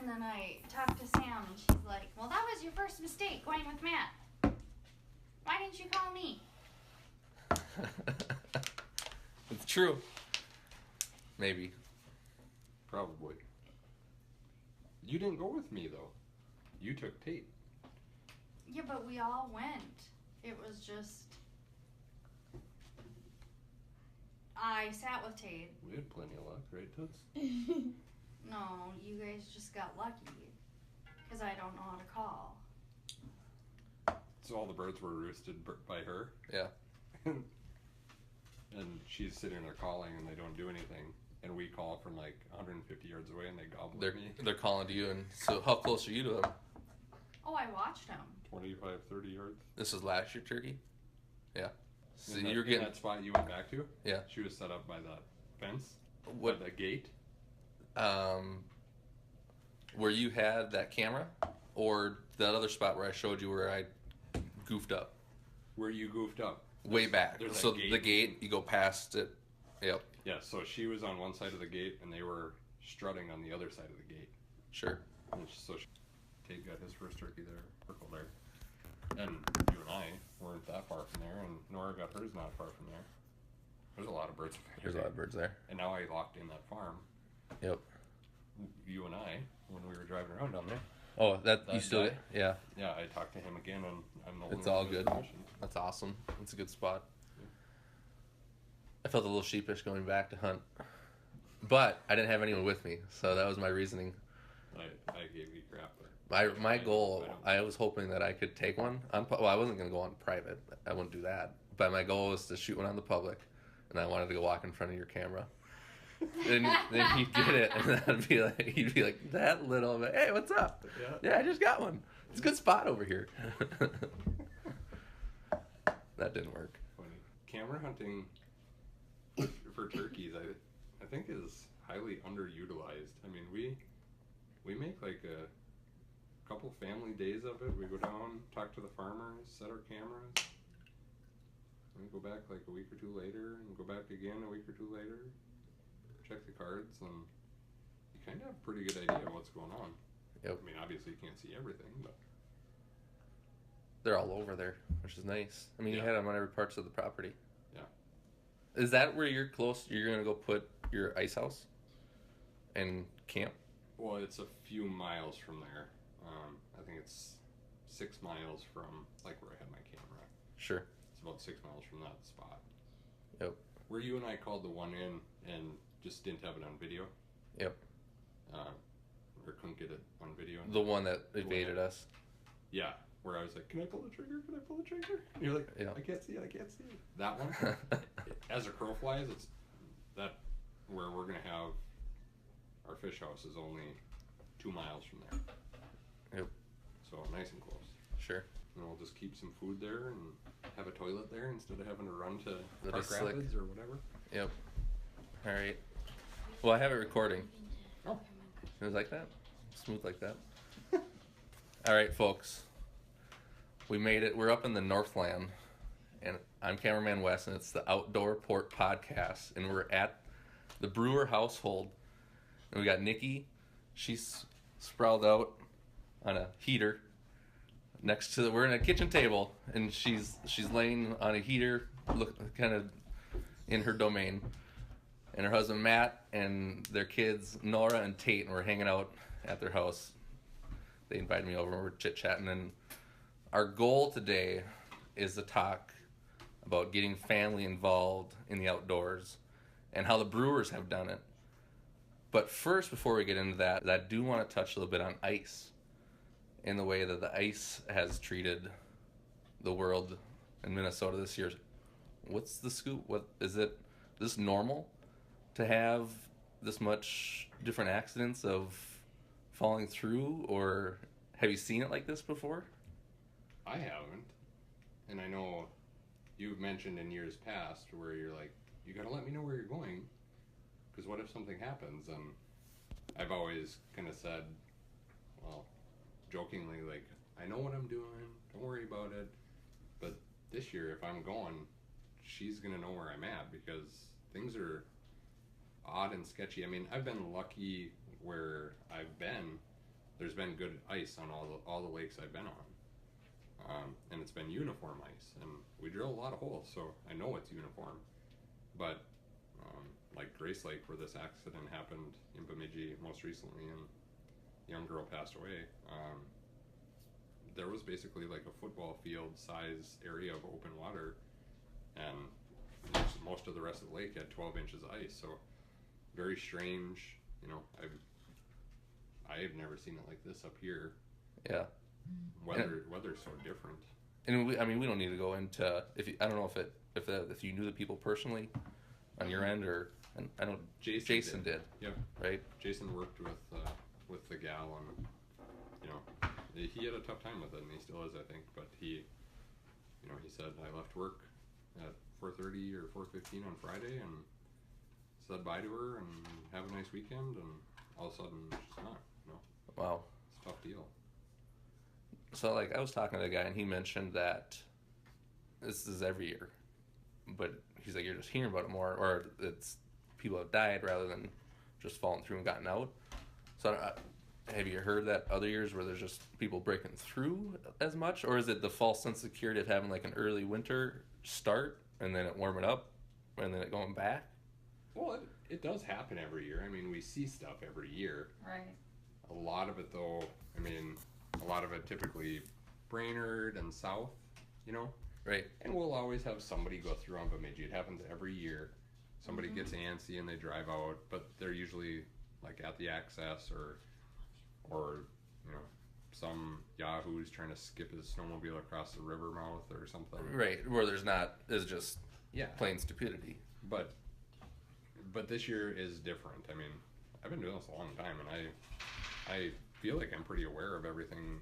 And then I talked to Sam, and she's like, well, that was your first mistake, going with Matt. Why didn't you call me? It's true. Maybe. Probably. You didn't go with me, though. You took Tate. Yeah, but we all went. It was just... I sat with Tate. We had plenty of luck, right, Toots? No, you guys just got lucky. Because I don't know how to call. So all the birds were roosted by her? Yeah. And she's sitting there calling, and they don't do anything. And we call from like 150 yards away, and they gobble at me. They're calling to you, and so how close are you to them? Oh, I watched him. 25, 30 yards. This was last year turkey? Yeah. So in you're getting... that spot you went back to? Yeah. She was set up by the fence? What? By the gate? Where you had that camera? Or that other spot where I showed you where I goofed up? Where you goofed up? Way back. So gate. The gate, you go past it. Yep. Yeah, so she was on one side of the gate, and they were strutting on the other side of the gate. Sure. And so Tate got his first turkey there, purple there. And you and I weren't that far from there, and Nora got hers not far from there. There's a lot of birds. There's a lot of birds there. And now I locked in that farm. Yep. You and I, when we were driving around down there. Oh, that you still... guy? Yeah. Yeah, I talked to him again, and I'm the It's all good. That's awesome. It's a good spot. I felt a little sheepish going back to hunt. But I didn't have anyone with me, so that was my reasoning. I gave you crap. My goal, I was hoping that I could take one. Well, I wasn't going to go on private. I wouldn't do that. But my goal was to shoot one on the public, and I wanted to go walk in front of your camera. And then he'd get it, and that'd be like, he'd be like, that little bit, hey, what's up? Yeah, I just got one. It's a good spot over here. That didn't work. Funny. Camera hunting for turkeys, I think is highly underutilized. I mean, we make like a couple family days of it. We go down, talk to the farmers, set our cameras. And we go back like a week or two later, and go back again a week or two later. Check the cards, and you kind of have a pretty good idea of what's going on. Yep. I mean, obviously you can't see everything, but they're all over there, which is nice. I mean, you had them on every parts of the property. Yeah. Is that where you're close? You're gonna go put your ice house and camp? Well, it's a few miles from there. I think it's 6 miles from like where I had my camera. Sure. It's about 6 miles from that spot. Yep. Where you and I called the one in and just didn't have it on video. Yep. Or couldn't get it on video. The one that evaded us. Yeah. Where I was like, can I pull the trigger? Can I pull the trigger? And you're like, yeah. I can't see it. I can't see it. That one, as a crow flies, it's that where we're going to have our fish house is only 2 miles from there. Yep. So nice and close. Sure. And we'll just keep some food there and have a toilet there instead of having to run to Park slick. Rapids or whatever. Yep. All right. Well, I have it recording. Oh. It was like that? Smooth like that? All right, folks. We made it. We're up in the Northland, and I'm cameraman Wes, and it's the Outdoor Port Podcast, and we're at the Breuer household, and we got Nikki. She's sprawled out on a heater next to we're in a kitchen table, and she's laying on a heater, kind of in her domain, and her husband Matt and their kids Nora and Tate, and we're hanging out at their house. They invited me over, and we're chit-chatting, and our goal today is to talk about getting family involved in the outdoors and how the Breuers have done it. But first, before we get into that, I do want to touch a little bit on ice and the way that the ice has treated the world in Minnesota this year. What's the scoop? What is it? This normal to have this much different accidents of falling through, or have you seen it like this before? I haven't. And I know you've mentioned in years past where you're like, you got to let me know where you're going, because what if something happens? And I've always kind of said, well, jokingly, like, I know what I'm doing, don't worry about it. But this year, if I'm going, she's going to know where I'm at, because things are odd and sketchy. I mean, I've been lucky where I've been there's been good ice on all the lakes I've been on. And it's been uniform ice, and we drill a lot of holes, so I know it's uniform. But like Grace Lake, where this accident happened in Bemidji most recently, and a young girl passed away, there was basically like a football field size area of open water, and most of the rest of the lake had 12 inches of ice. So very strange. You know, I've never seen it like this up here. Yeah. Weather's so different. And we don't need to go into I don't know if you knew the people personally on your end, or and I know Jason did. Yep. Right. Jason worked with the gal, and you know, he had a tough time with it, and he still is, I think. But he said, I left work at 4:30 or 4:15 on Friday and said bye to her and have a nice weekend, and all of a sudden she's not. You know. Wow. It's a tough deal. So, like, I was talking to a guy, and he mentioned that this is every year, but he's like, you're just hearing about it more, or it's people have died rather than just fallen through and gotten out. So, have you heard that other years where there's just people breaking through as much, or is it the false sense of security of having like an early winter start and then it warming up and then it going back? Well, it does happen every year. I mean, we see stuff every year. Right. A lot of it, though, a lot of it typically Brainerd and south, you know? Right. And we'll always have somebody go through on Bemidji. It happens every year. Somebody gets antsy and they drive out, but they're usually like at the access or you know, some yahoo's trying to skip his snowmobile across the river mouth or something. Right, where there's just plain stupidity. But this year is different. I mean, I've been doing this a long time, and I feel like I'm pretty aware of everything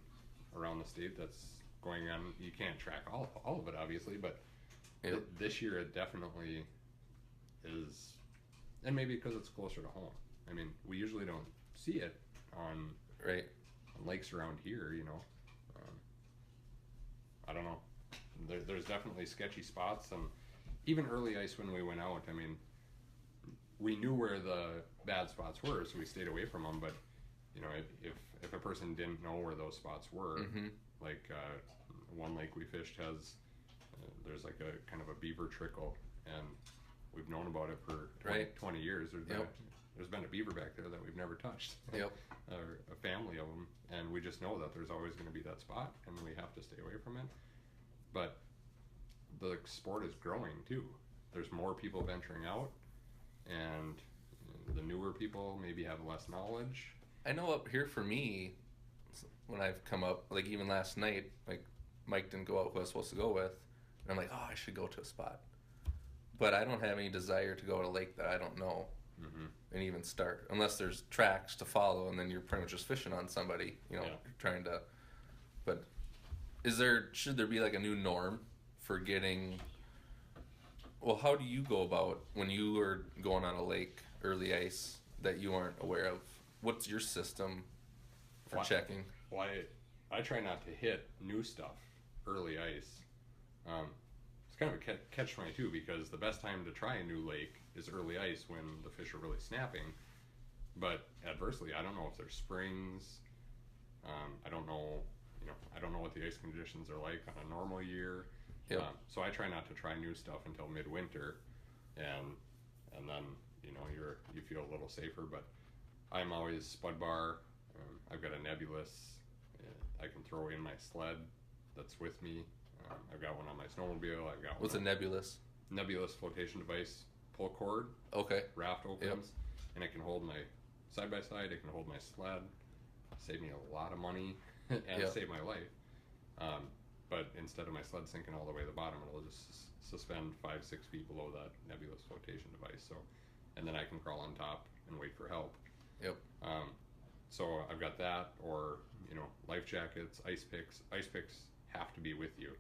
around the state that's going on. You can't track all of it, obviously, but this year it definitely is, and maybe because it's closer to home. I mean, we usually don't see it on lakes around here, you know. I don't know. There's definitely sketchy spots, and even early ice when we went out, I mean, we knew where the bad spots were, so we stayed away from them. But you know, if a person didn't know where those spots were, like one lake we fished has there's like a kind of a beaver trickle, and we've known about it for 20 years. There's been a beaver back there that we've never touched. Or a family of them, and we just know that there's always going to be that spot, and we have to stay away from it. But the sport is growing too. There's more people venturing out, and the newer people maybe have less knowledge. I know up here for me, when I've come up, like even last night, like Mike didn't go out who I was supposed to go with, and I'm like, oh, I should go to a spot. But I don't have any desire to go to a lake that I don't know and even start, unless there's tracks to follow, and then you're pretty much just fishing on somebody, you know, trying to. But should there be like a new norm for getting? Well, how do you go about when you are going on a lake, early ice, that you aren't aware of? What's your system for checking? Well, I try not to hit new stuff early ice. It's kind of a catch-22, because the best time to try a new lake is early ice when the fish are really snapping. But adversely, I don't know if there's springs. I don't know, I don't know what the ice conditions are like on a normal year. So I try not to try new stuff until midwinter, and then you feel a little safer. But I'm always spud bar. I've got a nebulous I can throw in my sled that's with me. I've got one on my snowmobile. I've got What's a nebulous? Nebulous flotation device. Pull cord. Okay. Raft opens, and it can hold my side by side. It can hold my sled. Save me a lot of money and save my life. But instead of my sled sinking all the way to the bottom, it'll just suspend 5-6 feet below that nebulous flotation device. So, and then I can crawl on top and wait for help. So I've got that, or life jackets, ice picks. Ice picks have to be with you.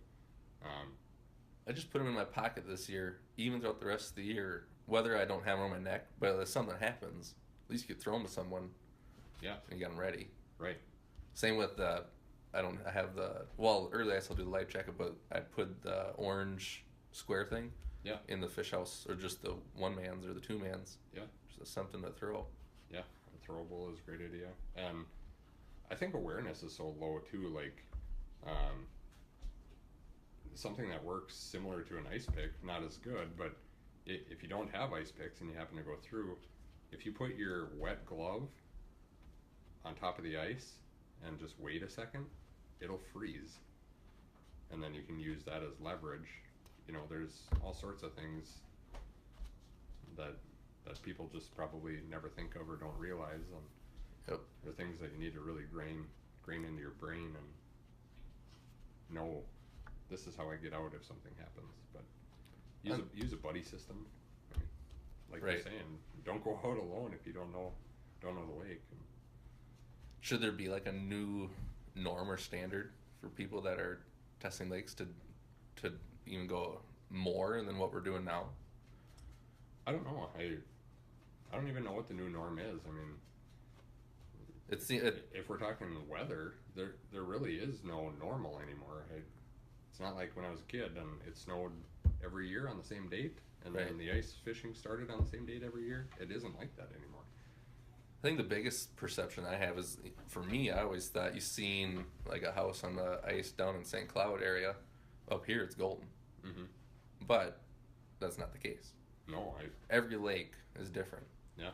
I just put them in my pocket this year, even throughout the rest of the year, whether I don't have them on my neck, but if something happens, at least you could throw them to someone. And you got them ready. Right. Same with early ice I'll do the life jacket, but I put the orange square thing in the fish house, or just the one man's or the two man's. Just something to throw. A throwable is a great idea. And I think awareness is so low too. Like, um, something that works similar to an ice pick, not as good, but if you don't have ice picks and you happen to go through, if you put your wet glove on top of the ice and just wait a second, it'll freeze. And then you can use that as leverage. You know, there's all sorts of things that people just probably never think of or don't realize, and Yep. they're things that you need to really grain into your brain and know, this is how I get out if something happens. But use a buddy system. I mean, like Right. you're saying, don't go out alone if you don't know the lake. Should there be like a new norm or standard for people that are testing lakes to even go more than what we're doing now? I don't know. I don't even know what the new norm is. I mean, if we're talking weather, there really is no normal anymore. It's not like when I was a kid and it snowed every year on the same date, and Right. then the ice fishing started on the same date every year. It isn't like that anymore. I think the biggest perception I have is, for me, I always thought you seen like a house on the ice down in St. Cloud area. Up here, it's golden. Mm-hmm. But that's not the case. No, Every lake is different. yeah.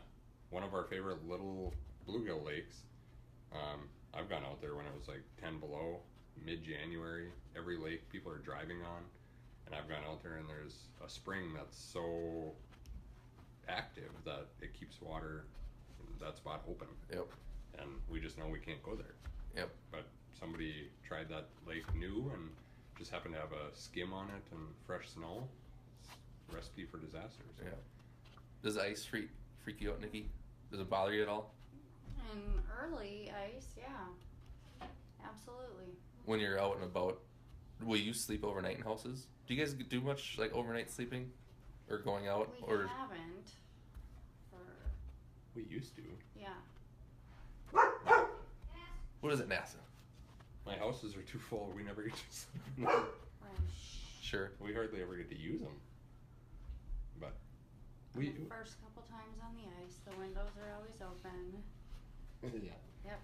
One of our favorite little bluegill lakes, I've gone out there when it was like 10 below, mid-January. Every lake people are driving on, and I've gone out there and there's a spring that's so active that it keeps water in that spot open. Yep. And we just know we can't go there. Yep. But somebody tried that lake new and just happened to have a skim on it and fresh snow. It's a recipe for disasters. Yeah. Does ice freak you out, Nikki? Does it bother you at all? And early ice, yeah. Absolutely. When you're out and about, will you sleep overnight in houses? Do you guys do much like overnight sleeping, or going out, We or haven't. We used to. Yeah. what is it, NASA? My houses are too full. We never get to sleep. Right. Sure. We hardly ever get to use them. But The first couple times on the ice, the windows are always open. yeah. Yep.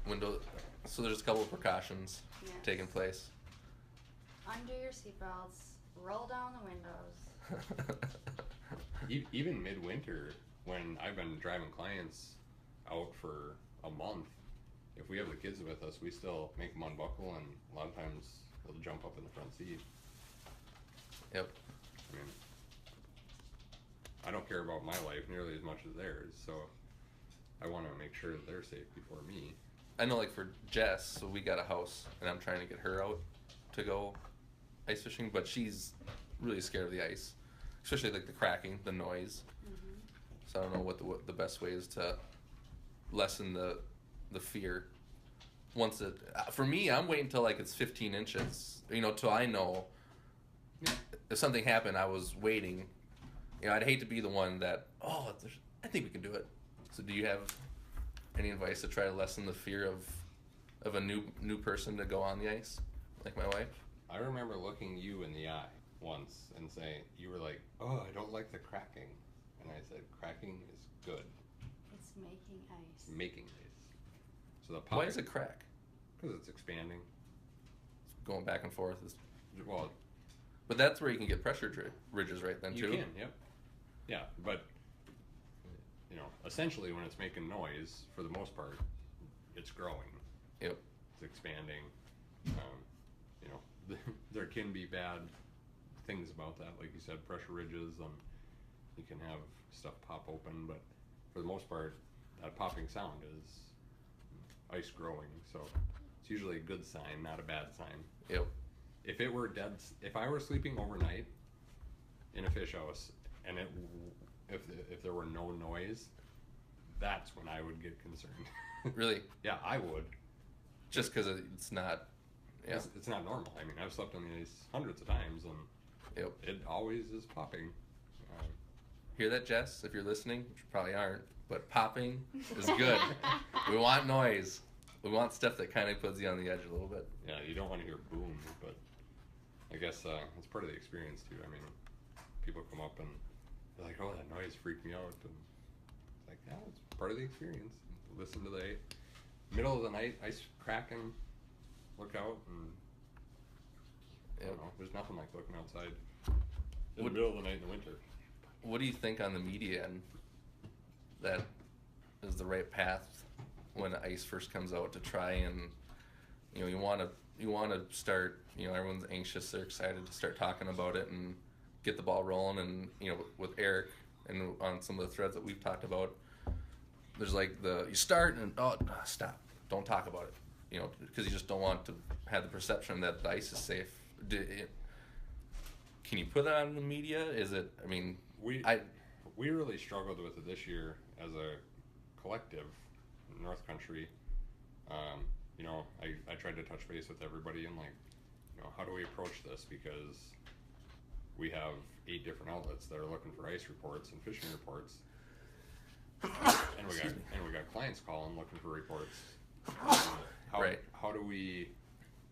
Window. So there's a couple of precautions Yes. taking place. Undo your seatbelts. Roll down the windows. Even midwinter, when I've been driving clients out for a month, if we have the kids with us, we still make them unbuckle, and a lot of times they'll jump up in the front seat. Yep. I mean, I don't care about my life nearly as much as theirs, so I want to make sure that they're safe before me. I know, like for Jess, so we got a house, and I'm trying to get her out to go ice fishing, but she's really scared of the ice, especially like the cracking, the noise. Mm-hmm. So I don't know what the best way is to lessen the fear. Once it, for me, I'm waiting until like it's 15 inches, till I know if something happened. I was waiting. I'd hate to be the one that, I think we can do it. So do you have any advice to try to lessen the fear of a new person to go on the ice, like my wife? I remember looking you in the eye once and saying, you were like, "Oh, I don't like the cracking," and I said, "Cracking is good." It's making ice. Making ice. So the pop. Why does it crack? Because it's expanding. It's going back and forth. Well, But that's where you can get pressure ridges right then, too. you can, yep. Yeah, but essentially when it's making noise, for the most part, it's growing. Yep. It's expanding. There can be bad things about that, like you said, pressure ridges, and you can have stuff pop open, but for the most part, that popping sound is ice growing, so it's usually a good sign, not a bad sign. Yep. If it were if I were sleeping overnight in a fish house, and if there were no noise, that's when I would get concerned. Really? Yeah, I would. Just because it's not. Yeah. It's not normal. I mean, I've slept on the ice hundreds of times, and Yep. it always is popping. Hear that, Jess? If you're listening, which you probably aren't, but popping is good. We want noise. We want stuff that kind of puts you on the edge a little bit. Yeah, you don't want to hear boom, but I guess it's part of the experience too. I mean, people come up and they're like, "Oh, that noise freaked me out," and it's like, yeah, it's part of the experience. Listen to middle of the night, ice cracking, look out, and I Yep. don't know. There's nothing like looking outside in the middle of the night in the winter. What do you think on the media end that is the right path when ice first comes out to try and, you know, you want to start, you know, everyone's anxious, they're excited to start talking about it and get the ball rolling, and, you know, with Eric and on some of the threads that we've talked about, there's like you start and stop, don't talk about it, you know, because you just don't want to have the perception that the ice is safe. Can you put that on the media? Is it, I mean, We really struggled with it this year as a collective, North Country. You know, I tried to touch base with everybody and, like, you know, how do we approach this, because we have 8 different outlets that are looking for ice reports and fishing reports, and we got clients calling looking for reports. How do we,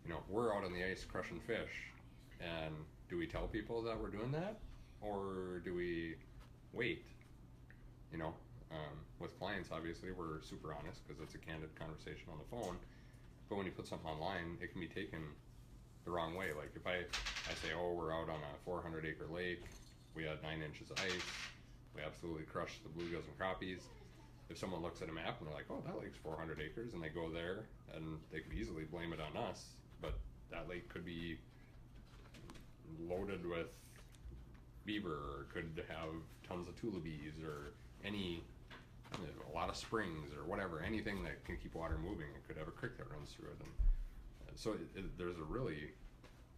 you know, we're out on the ice crushing fish, and do we tell people that we're doing that, or do we wait? You know, with clients, obviously, we're super honest because it's a candid conversation on the phone. But when you put something online, it can be taken the wrong way. Like if I say, oh, we're out on a 400-acre lake, we had 9 inches of ice, we absolutely crushed the bluegills and crappies. If someone looks at a map and they're like, oh, that lake's 400 acres, and they go there, and they could easily blame it on us, but that lake could be loaded with beaver, or could have tons of tullibees, or a lot of springs, or whatever, anything that can keep water moving. It could have a creek that runs through it, and so there's a really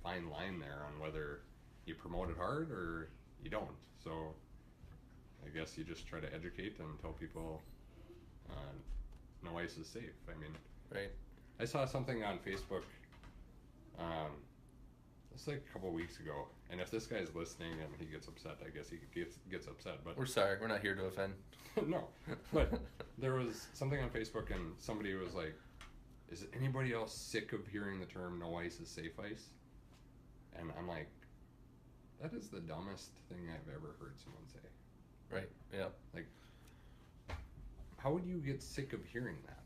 fine line there on whether you promote it hard or you don't. So I guess you just try to educate and tell people no ice is safe. I mean, right. I saw something on Facebook it's like a couple of weeks ago, and if this guy's listening and he gets upset, I guess he gets upset, but We're sorry, we're not here to offend. no, but there was something on Facebook, and somebody was like, is anybody else sick of hearing the term no ice is safe ice? And I'm like, that is the dumbest thing I've ever heard someone say. Right, yeah. Like, how would you get sick of hearing that?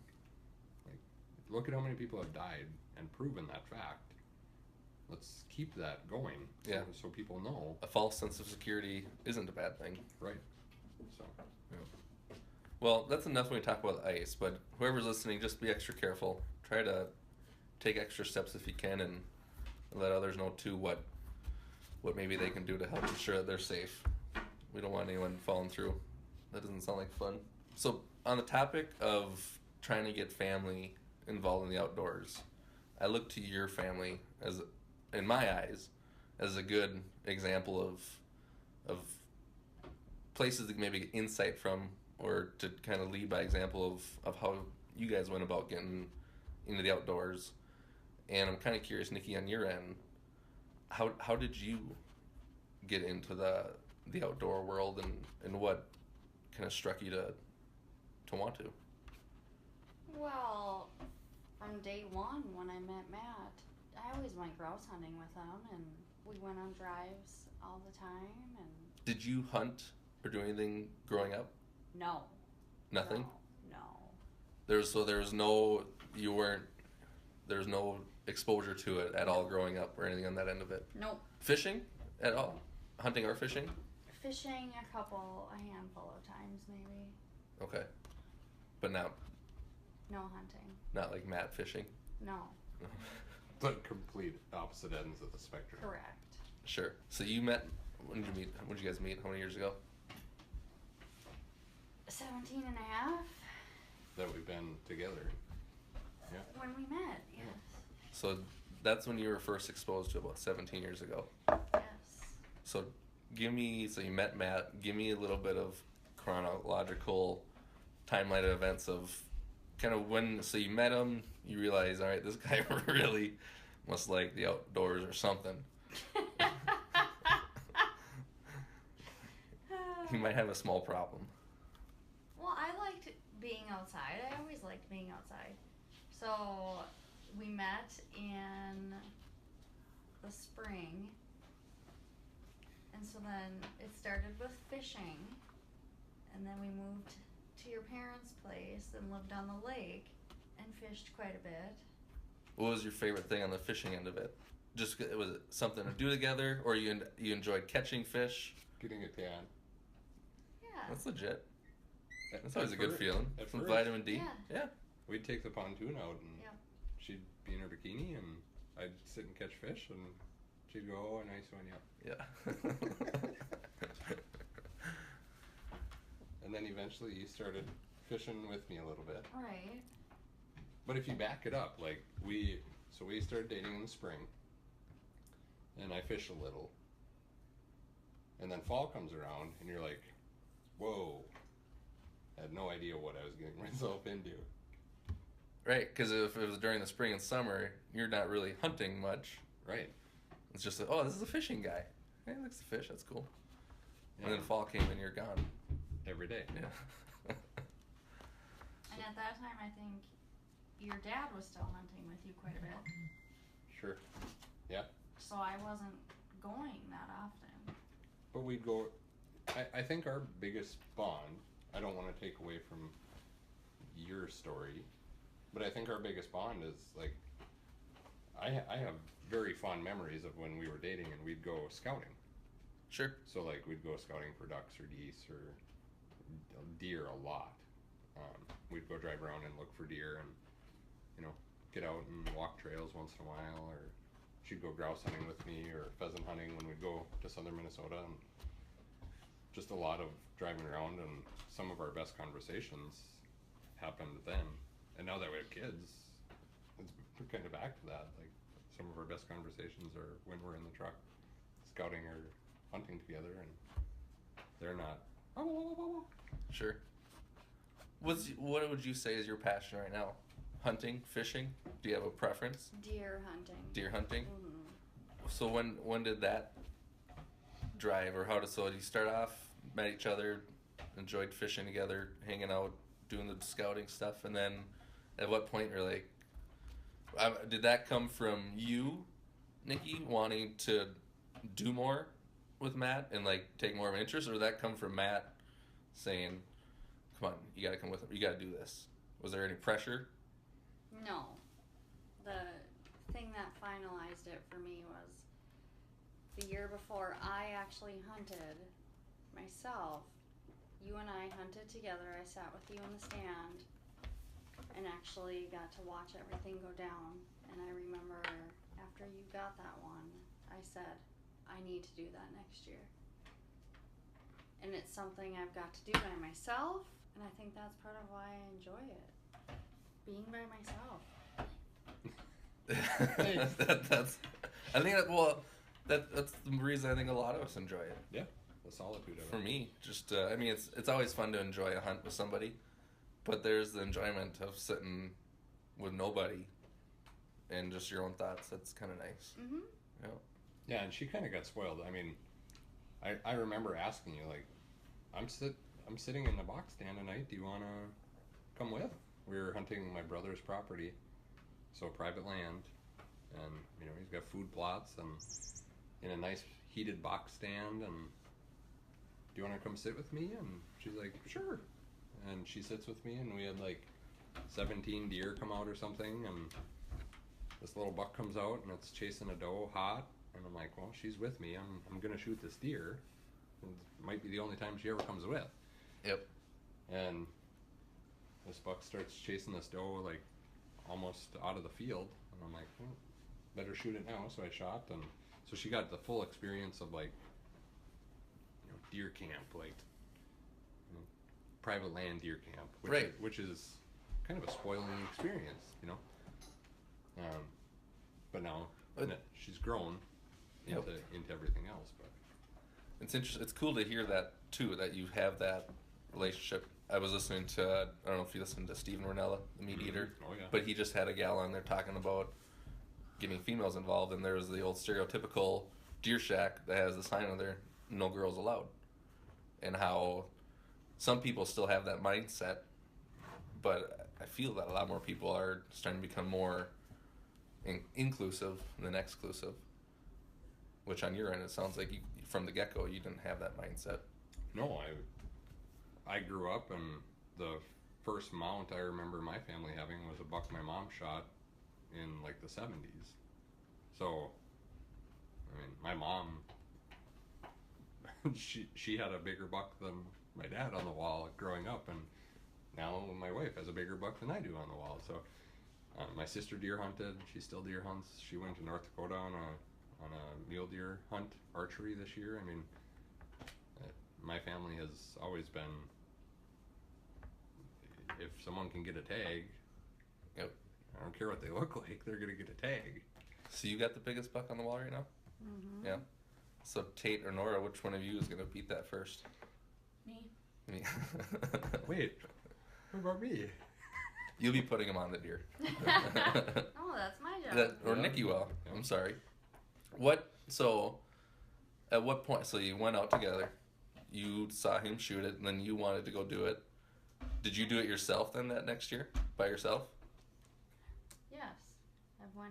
Like, look at how many people have died and proven that fact. Let's keep that going. Yeah. So people know. A false sense of security isn't a bad thing. Right. So. Yeah. Well, that's enough when we talk about ice, but whoever's listening, just be extra careful. Try to take extra steps if you can, and let others know too what maybe they can do to help ensure that they're safe. We don't want anyone falling through. That doesn't sound like fun. So on the topic of trying to get family involved in the outdoors, I look to your family as, in my eyes, as a good example of places to maybe get insight from, or to kind of lead by example of how you guys went about getting into the outdoors. And I'm kind of curious, Nikki, on your end, how did you get into the outdoor world, and what kind of struck you to want to? Well, from day one when I met Matt, I always went grouse hunting with him, and we went on drives all the time. And Did you hunt or do anything growing up? no. Nothing? No. There was no exposure to it at all growing up or anything on that end of it? Nope. Fishing at all? Hunting or fishing? Fishing a handful of times maybe. Okay. But not No hunting. not like Matt fishing? No. The complete opposite ends of the spectrum. Correct. Sure. So you met, when did you guys meet? How many years ago? 17 and a half That we've been together. Yeah. when we met, yes. So that's when you were first exposed to, about 17 years ago. Yes. So you met Matt, give me a little bit of chronological timeline of events of kind of when, so you met him, you realize, all right, this guy really must like the outdoors or something. He might have a small problem. Well, I liked being outside. I always liked being outside. So we met in the spring. And so then it started with fishing. And then we moved to your parents' place and lived on the lake. and fished quite a bit. What was your favorite thing on the fishing end of it? Just was it something to do together, or you enjoyed catching fish? Getting a tan. Yeah. That's legit. That's At always a good first- feeling. at Some first, vitamin D. Yeah. Yeah. We'd take the pontoon out and Yeah. she'd be in her bikini and I'd sit and catch fish and she'd go, "Oh, a nice one, yeah." Yeah. And then eventually you started fishing with me a little bit. Right. But if you back it up, like we started dating in the spring, and I fish a little, and then fall comes around, and you're like, "Whoa!" I had no idea what I was getting myself into. Right, because if it was during the spring and summer, you're not really hunting much. Right. It's just like, oh, this is a fishing guy. Hey, he likes to fish. That's cool. Yeah. And then fall came and you're gone. Every day. Yeah. And at that time, I think your dad was still hunting with you quite a bit. Sure. Yeah. So I wasn't going that often. But we'd go. I think our biggest bond. I don't want to take away from your story, but I think our biggest bond is like. I have very fond memories of when we were dating and we'd go scouting. Sure. So like we'd go scouting for ducks or geese or deer a lot. We'd go drive around and look for deer and get out and walk trails once in a while, or she'd go grouse hunting with me or pheasant hunting when we'd go to southern Minnesota, and just a lot of driving around, and some of our best conversations happened then. And now that we have kids, it's kind of back to that. Like some of our best conversations are when we're in the truck scouting or hunting together, and they're not. Sure. What would you say is your passion right now? Hunting, fishing? Do you have a preference? Deer hunting. Deer hunting? Mm-hmm. So when did that drive, or so did you start off, met each other, enjoyed fishing together, hanging out, doing the scouting stuff, and then at what point you're like, did that come from you, Nikki, wanting to do more with Matt and like take more of an interest, or did that come from Matt saying, come on, you gotta come with him, you gotta do this? Was there any pressure? No. The thing that finalized it for me was the year before I actually hunted myself. You and I hunted together. I sat with you in the stand and actually got to watch everything go down. And I remember after you got that one, I said, I need to do that next year. And it's something I've got to do by myself, and I think that's part of why I enjoy it. Being by myself. that's I think that's the reason I think a lot of us enjoy it. Yeah, the solitude of it. For me, just I mean, it's always fun to enjoy a hunt with somebody, but there's the enjoyment of sitting with nobody and just your own thoughts. That's kind of nice. Mm-hmm. Yeah. Yeah, and she kind of got spoiled. I mean, I remember asking you, like, I'm sitting in the box stand tonight. Do you want to come with? We were hunting my brother's property, so private land, and he's got food plots and in a nice heated box stand. And do you want to come sit with me? And she's like, sure. And she sits with me, and we had like 17 deer come out or something, and this little buck comes out and it's chasing a doe hot. And I'm like, well, she's with me. I'm gonna shoot this deer. It might be the only time she ever comes with. Yep. And this buck starts chasing this doe like almost out of the field, and I'm like, well, better shoot it now. So I shot, and so she got the full experience of like, deer camp, like private land deer camp, which is kind of a spoiling experience, But now she's grown into everything else. But it's interesting. It's cool to hear that too. That you have that relationship. I was listening to I don't know if you listened to Steven Ranella, the meat eater. Oh yeah. But he just had a gal on there talking about getting females involved, and there was the old stereotypical deer shack that has the sign on there, "No girls allowed," and how some people still have that mindset, but I feel that a lot more people are starting to become more inclusive than exclusive. Which on your end, it sounds like from the get-go, you didn't have that mindset. No, I grew up, and the first mount I remember my family having was a buck my mom shot in like the 70s. So, I mean, my mom, she had a bigger buck than my dad on the wall growing up, and now my wife has a bigger buck than I do on the wall. So, my sister deer hunted. She still deer hunts. She went to North Dakota on a mule deer hunt, archery this year. I mean, my family has always been, if someone can get a tag, Yep. I don't care what they look like, they're gonna get a tag. So you got the biggest buck on the wall right now? Mm-hmm. Yeah. So Tate or Nora, which one of you is gonna beat that first? Me. Me. Wait, what about me? You'll be putting him on the deer. No, that's my job. Or Yeah. Nikki will. Yeah. I'm sorry. So, at what point, so you went out together, you saw him shoot it, and then you wanted to go do it. Did you do it yourself then that next year? By yourself? Yes. I've won,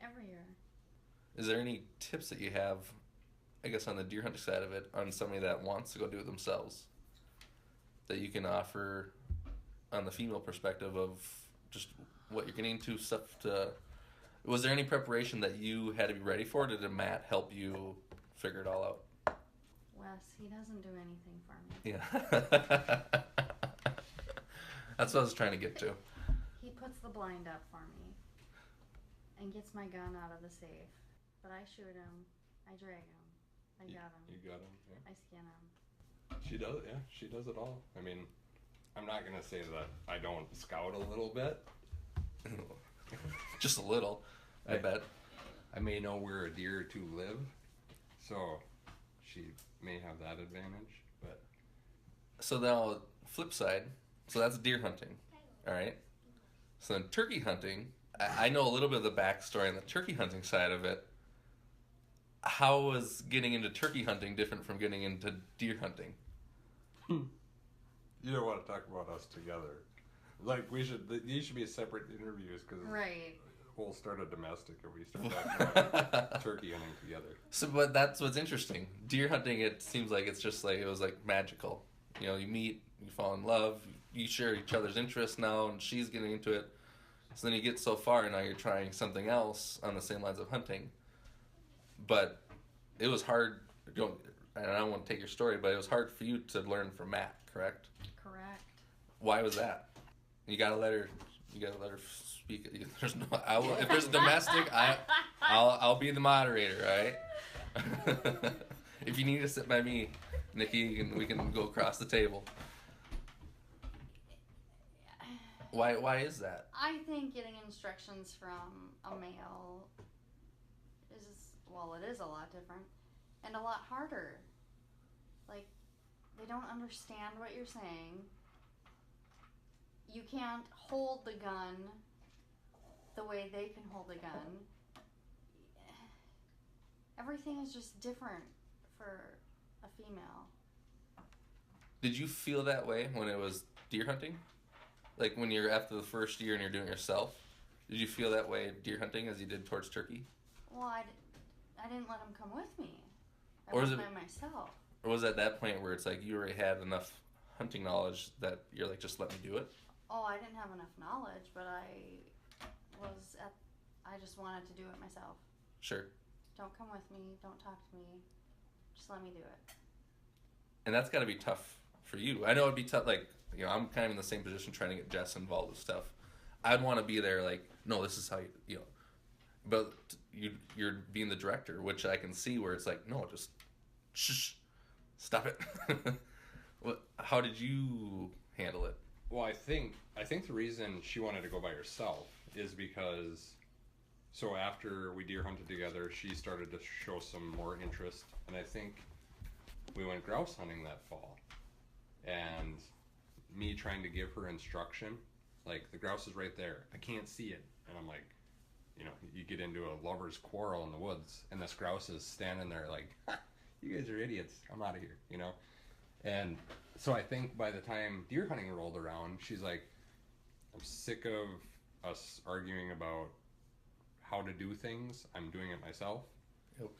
every year. Is there any tips that you have, I guess, on the deer hunting side of it, on somebody that wants to go do it themselves, that you can offer on the female perspective of just what you're getting into, stuff to... Was there any preparation that you had to be ready for? Did Matt help you figure it all out? Wes, he doesn't do anything for me. Yeah. That's what I was trying to get to. He puts the blind up for me and gets my gun out of the safe. But I shoot him, I drag him, I got him, You got him, yeah. I skin him. She does, yeah, she does it all. I mean, I'm not gonna say that I don't scout a little bit. Just a little, I bet. I may know where a deer or two live, so she may have that advantage, but... So now, flip side, so that's deer hunting, all right? So then turkey hunting, I know a little bit of the backstory on the turkey hunting side of it. How was getting into turkey hunting different from getting into deer hunting? You don't want to talk about us together. Like, these should be separate interviews, because Right. we'll start a domestic if we start talking about turkey hunting together. So, but that's what's interesting. Deer hunting, it seems like it's just like, it was like magical. You know, you meet, you fall in love, you share each other's interests now, and she's getting into it. So then you get so far, and now you're trying something else on the same lines of hunting. But it was hard, and I don't want to take your story, but it was hard for you to learn from Matt, correct? Correct. Why was that? You gotta let her speak. There's no, if there's a domestic, I'll be the moderator, alright? If you need to sit by me, Nikki, we can go across the table. Why is that? I think getting instructions from a male is, well, it is a lot different and a lot harder. Like, they don't understand what you're saying. You can't hold the gun the way they can hold the gun. Everything is just different for a female. Did you feel that way when it was deer hunting? Like when you're after the first year and you're doing it yourself? Did you feel that way deer hunting as you did towards turkey? Well, I didn't let him come with me. I Or is went it- by myself. Or was it at that point where it's like you already had enough hunting knowledge that you're like, just let me do it? Oh, I didn't have enough knowledge, but I just wanted to do it myself. Sure. Don't come with me. Don't talk to me. Just let me do it. And that's got to be tough for you. I know it'd be tough. Like, you know, I'm kind of in the same position trying to get Jess involved with stuff. I'd want to be there like, no, this is how you know. But you're being the director, which I can see where it's like, no, just shh, stop it. How did you handle it? Well, I think the reason she wanted to go by herself is because, so after we deer hunted together, she started to show some more interest, and I think we went grouse hunting that fall, and me trying to give her instruction, like, the grouse is right there, I can't see it, and I'm like, you know, you get into a lover's quarrel in the woods, and this grouse is standing there like, you guys are idiots, I'm out of here, you know. And so I think by the time deer hunting rolled around, she's like, I'm sick of us arguing about how to do things. I'm doing it myself. Yep.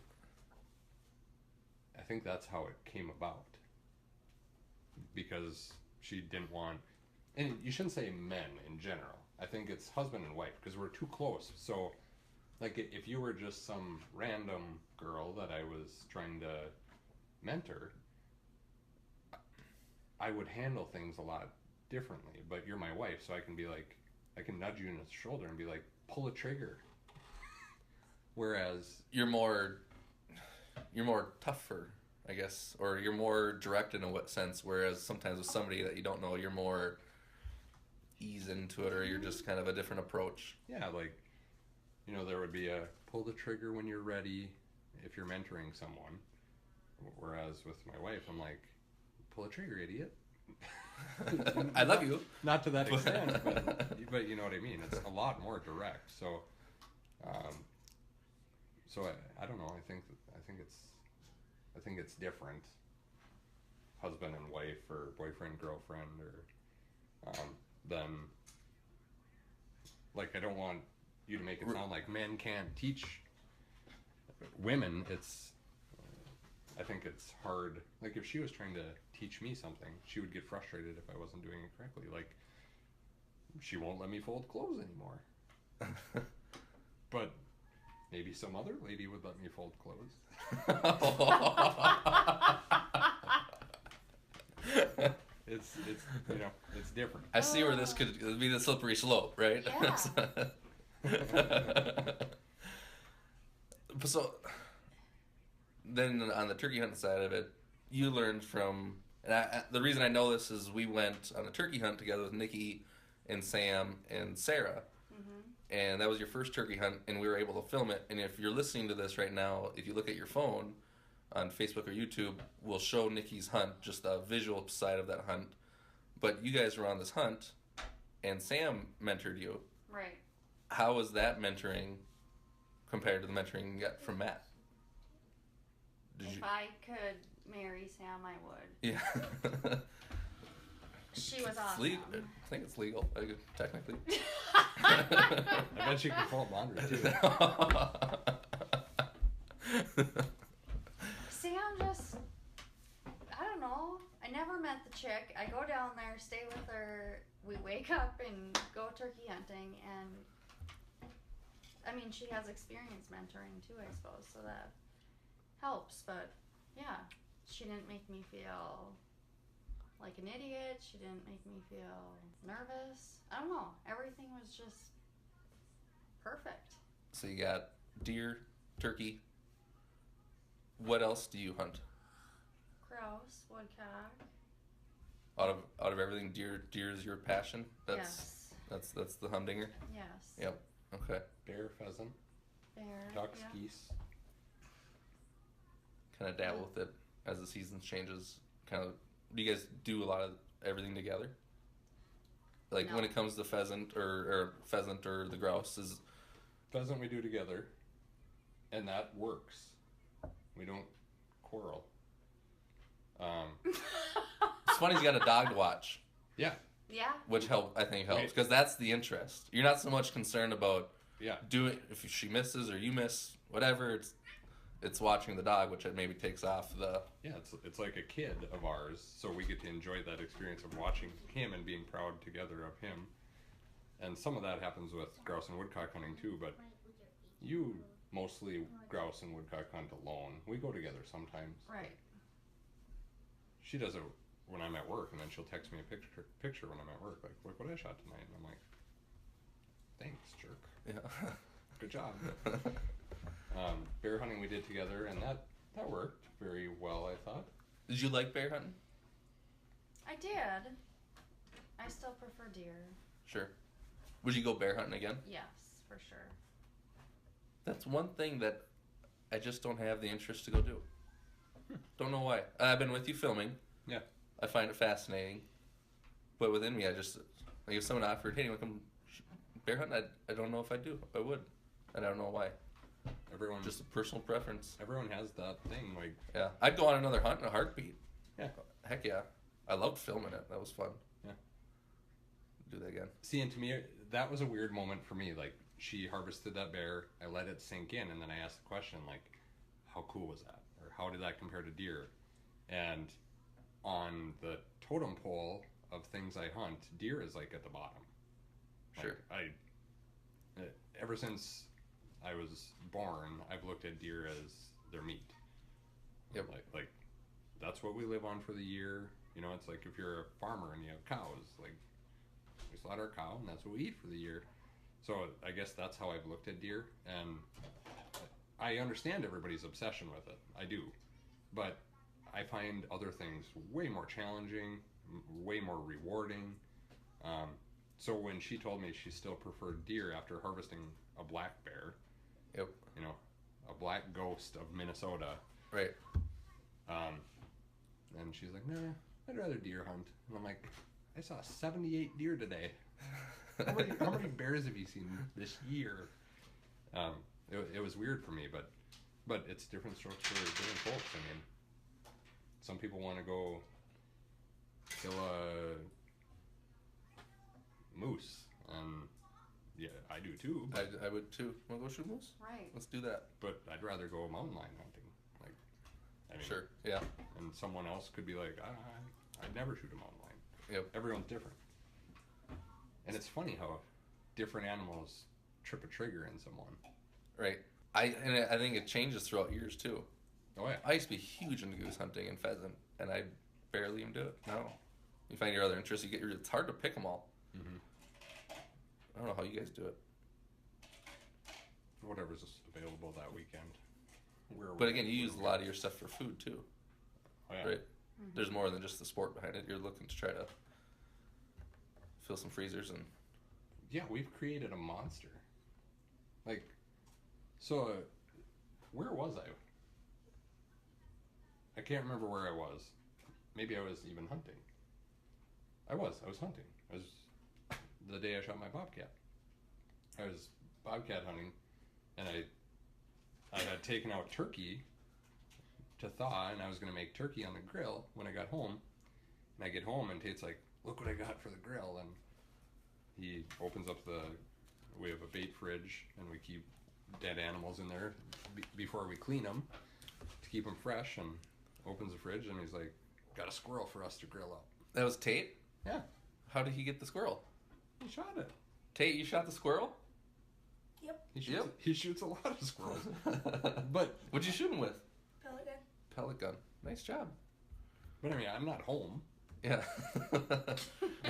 I think that's how it came about. Because she didn't want and you shouldn't say men in general. I think it's husband and wife because we're too close. So, like, if you were just some random girl that I was trying to mentor, I would handle things a lot differently. But you're my wife, so I can be like, I can nudge you in the shoulder and be like, pull a trigger. Whereas you're more tougher, I guess, or you're more direct in a what sense. Whereas sometimes with somebody that you don't know, you're more ease into it, or you're just kind of a different approach. Yeah, like, you know, there would be a pull the trigger when you're ready if you're mentoring someone. Whereas with my wife, I'm like, pull a trigger, idiot. I love you. Not to that extent, but you know what I mean. It's a lot more direct. So, I don't know. I think it's different. Husband and wife, or boyfriend girlfriend, or than, like, I don't want you to make it sound like men can't teach women. I think it's hard. Like, if she was trying to teach me something, she would get frustrated if I wasn't doing it correctly. Like, she won't let me fold clothes anymore. But maybe some other lady would let me fold clothes. It's you know, it's different. I see where this could be the slippery slope, right? Yeah. So then on the turkey hunting side of it, you learned from, and the reason I know this is we went on a turkey hunt together with Nikki and Sam and Sarah. And that was your first turkey hunt, and we were able to film it. And if you're listening to this right now, if you look at your phone on Facebook or YouTube, we'll show Nikki's hunt, just a visual side of that hunt. But you guys were on this hunt, and Sam mentored you. Right. How was that mentoring compared to the mentoring you got from Matt? If I could marry Sam, I would. Yeah. She was awesome. I think it's legal, technically. I bet you can fold laundry too. Sam just, I don't know. I never met the chick. I go down there, stay with her. We wake up and go turkey hunting, and I mean, she has experience mentoring too, I suppose, so that helps. But yeah, she didn't make me feel like an idiot. She didn't make me feel nervous. I don't know. Everything was just perfect. So you got deer, turkey. What else do you hunt? Grouse, woodcock. Out of everything, deer is your passion. Yes. That's the humdinger. Yes. Yep. Okay. Bear, pheasant, Bear. ducks, yeah. geese. Kind of dabble with it as the seasons changes. Kind of. Do you guys do a lot of everything together? Like No. when it comes to pheasant or the grouse is. Pheasant we do together, and that works. We don't quarrel. It's funny you got a dog to watch, Yeah. which I think helps, because that's the interest. You're not so much concerned about doing if she misses or you miss, whatever. It's watching the dog, which it maybe takes off the. Yeah, it's like a kid of ours, so we get to enjoy that experience of watching him and being proud together of him. And some of that happens with grouse and woodcock hunting too, but you mostly grouse and woodcock hunt alone. We go together sometimes. Right. She does it when I'm at work, and then she'll text me a picture when I'm at work, like, look what I shot tonight. And I'm like, thanks, jerk. Yeah. Good job. Bear hunting we did together, and that worked very well, I thought. Did you like bear hunting? I did. I still prefer deer. Sure. Would you go bear hunting again? Yes, for sure. That's one thing that I just don't have the interest to go do. Don't know why. I've been with you filming. Yeah. I find it fascinating. But within me, like if someone offered, hey, you want to come bear hunting? I don't know if I do. I would. And I don't know why. Everyone Just a personal preference. Everyone has that thing, like. Yeah. I'd go on another hunt in a heartbeat. Yeah. Heck yeah. I loved filming it. That was fun. Yeah. Do that again. See, and to me, that was a weird moment for me. Like, she harvested that bear, I let it sink in, and then I asked the question, like, how cool was that? Or how did that compare to deer? And on the totem pole of things I hunt, deer is like at the bottom. Sure. Like, ever since I was born, I've looked at deer as their meat. Yep. Like that's what we live on for the year. You know, it's like if you're a farmer and you have cows, like we slaughter a cow and that's what we eat for the year. So I guess that's how I've looked at deer, and I understand everybody's obsession with it. I do, but I find other things way more challenging, way more rewarding. So when she told me she still preferred deer after harvesting a black bear, Yep. you know, a black ghost of Minnesota, Right. and she's like, nah, I'd rather deer hunt. And I'm like, I saw 78 deer today. How many bears have you seen this year? It was weird for me, but it's different strokes for different folks. I mean, some people want to go kill a moose, and yeah, I do too. I would too. Want to go shoot moose? Right. Let's do that. But I'd rather go mountain lion hunting. Like, I mean, Sure. Yeah. And someone else could be like, I'd never shoot a mountain lion. Yep. Everyone's different. And it's funny how different animals trip a trigger in someone. Right. I think it changes throughout years too. Oh yeah. I used to be huge into goose hunting and pheasant, and I barely even do it now. You find your other interests. It's hard to pick them all. Mm-hmm. I don't know how you guys do it. Whatever's available that weekend. But again, you use a lot of your stuff for food too, Oh, yeah. right? Mm-hmm. There's more than just the sport behind it. You're looking to try to fill some freezers and. Yeah, we've created a monster. Like, so, where was I? I can't remember where I was. Maybe I was even hunting. I was hunting. I was the day I shot my bobcat. I was bobcat hunting, and I had taken out turkey to thaw, and I was going to make turkey on the grill when I got home. And I get home, and Tate's like, look what I got for the grill. And he opens up we have a bait fridge, and we keep dead animals in there before we clean them to keep them fresh, and opens the fridge, and he's like, got a squirrel for us to grill up. That was Tate? Yeah. How did he get the squirrel? He shot it. Tate, you shot the squirrel? Yep. He shoots a lot of squirrels. But What'd you shoot him with? Pellet gun. Pellet gun. Nice job. I mean, I'm not home. Yeah.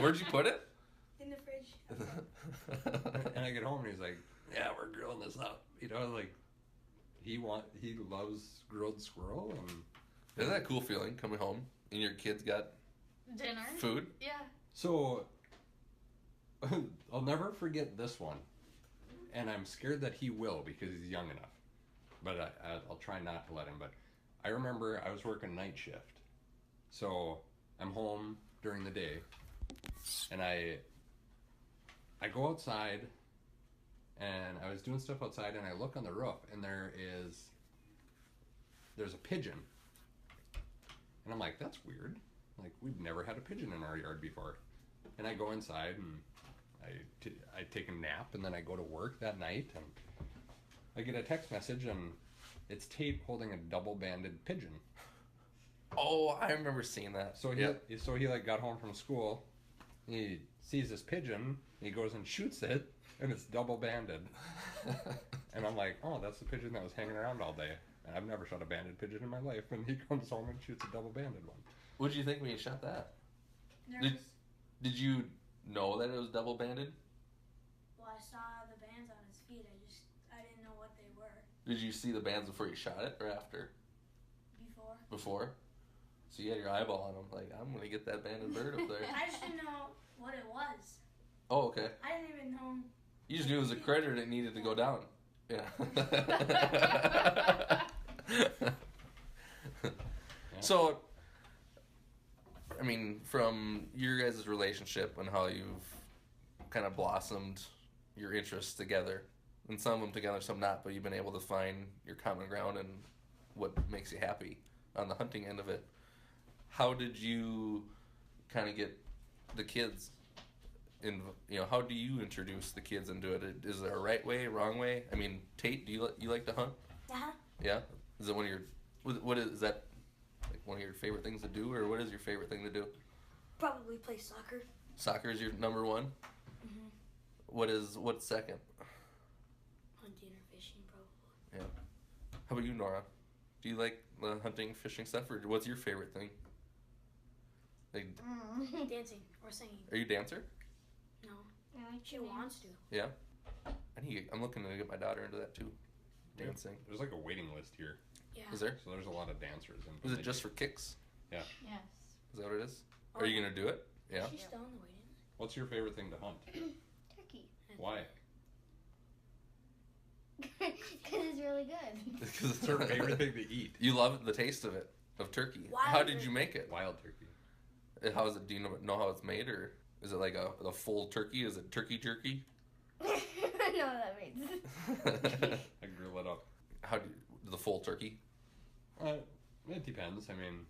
Where'd you put it? In the fridge. And I get home, and he's like, yeah, we're grilling this up. You know, like, he loves grilled squirrel, and Isn't that a cool feeling, coming home and your kids got Dinner. food? Yeah. so I'll never forget this one, and I'm scared that he will because he's young enough. But I'll try not to let him. But I remember I was working night shift, so I'm home during the day, and I go outside, and I was doing stuff outside, and I look on the roof, and there's a pigeon, and I'm like, that's weird. Like, we've never had a pigeon in our yard before. And I go inside, and I take a nap, and then I go to work that night, and I get a text message, and it's Tate holding a double-banded pigeon. Oh, I remember seeing that. So he like got home from school, he sees this pigeon, he goes and shoots it, and it's double-banded. And I'm like, oh, that's the pigeon that was hanging around all day. And I've never shot a banded pigeon in my life, and he comes home and shoots a double-banded one. What did you think when you shot that? Nervous. Did you know that it was double banded? Well, I saw the bands on his feet. I didn't know what they were Did you see the bands before you shot it or after? before. Before? So you had your eyeball on them, like, I'm going to get that banded bird up there. I just didn't know what it was. Oh, okay. I didn't even know. You just knew it was a critter that needed to go down. Yeah. So, I mean, from your guys' relationship and how you've kind of blossomed your interests together, and some of them together, some not, but you've been able to find your common ground and what makes you happy on the hunting end of it. How did you kind of get the kids in, how do you introduce the kids into it? Is there a right way, wrong way? I mean, Tate, do you like to hunt? Uh-huh. Yeah? Is it is that like one of your favorite things to do, or what is your favorite thing to do? Probably play soccer. Soccer is your number one? Mm-hmm. What's second? Hunting or fishing, probably. Yeah. How about you, Nora? Do you like the hunting, fishing stuff, or what's your favorite thing? Like, Dancing or singing. are you a dancer? No. I like She to wants to. Yeah. I'm looking to get my daughter into that too. Dancing. There's like a waiting list here, Yeah. Is there? so there's a lot of dancers. And Is they it just do- for kicks? Yes. Is that what it is? Are you gonna do it? Yeah. She's still on the waiting list. What's your favorite thing to hunt? Turkey. Why? Because it's really good. It's her favorite thing to eat. You love the taste of it, of turkey. Wild How did turkey. you make it? Wild turkey. How is it? Do you know how it's made, or is it like a full turkey? Is it turkey jerky? I know what that means. I grill it up. How do the full turkey? It depends. I mean,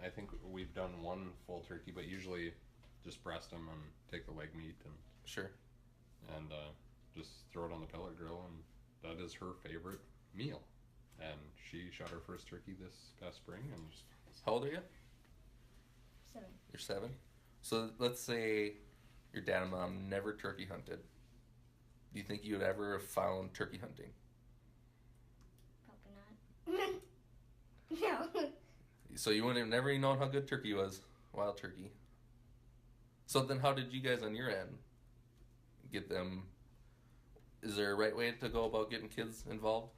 I think we've done one full turkey, but usually just breast them and take the leg meat Sure. and just throw it on the pellet grill, and that is her favorite meal. And she shot her first turkey this past spring, and just How old are you? 7. You're 7. So let's say your dad and mom never turkey hunted. Do you think you would ever have found turkey hunting? Probably not. No. So you wouldn't have never known how good turkey was, wild turkey. So then how did you guys on your end get them? Is there a right way to go about getting kids involved?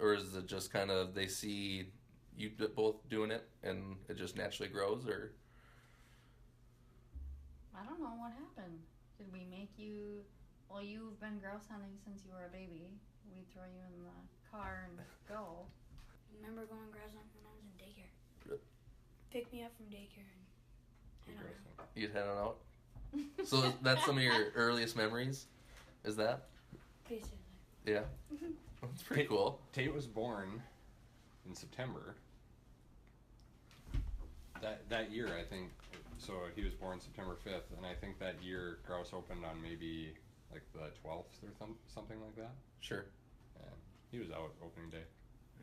Or is it just kind of they see you both doing it and it just naturally grows? Or I don't know what happened. Did we make you? Well, you've been grouse hunting since you were a baby. We'd throw you in the car and go. Remember going grouse hunting when I was in daycare? Good. Pick me up from daycare and head on out. you'd head on out? So that's some of your earliest memories? Is that? Basically. Yeah. That's pretty cool. Tate was born in September. That year, I think. So he was born September 5th, and I think that year grouse opened on maybe like the 12th or something like that. Sure. And he was out opening day.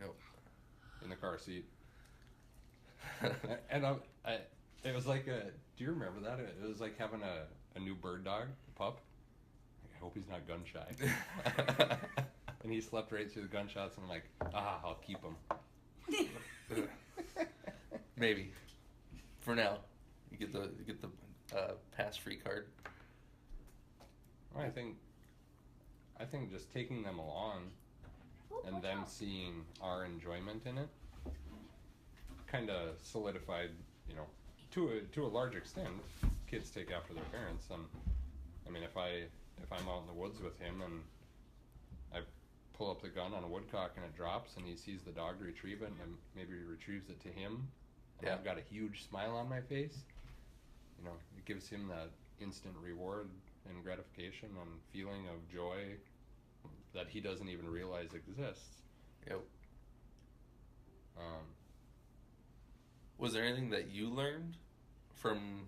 Yep. In the car seat. And it was like a. Do you remember that? It was like having a new bird dog, a pup. Like, I hope he's not gun shy. And he slept right through the gunshots, and I'm like, I'll keep him. Maybe. For now, you get the pass free card. Well, I think just taking them along and them seeing our enjoyment in it kind of solidified, to a large extent, kids take after their parents. And I mean, if I'm out in the woods with him and I pull up the gun on a woodcock and it drops and he sees the dog retrieve it and maybe retrieves it to him, and I've got a huge smile on my face, it gives him that instant reward and gratification and feeling of joy that he doesn't even realize exists. Yep. Was there anything that you learned from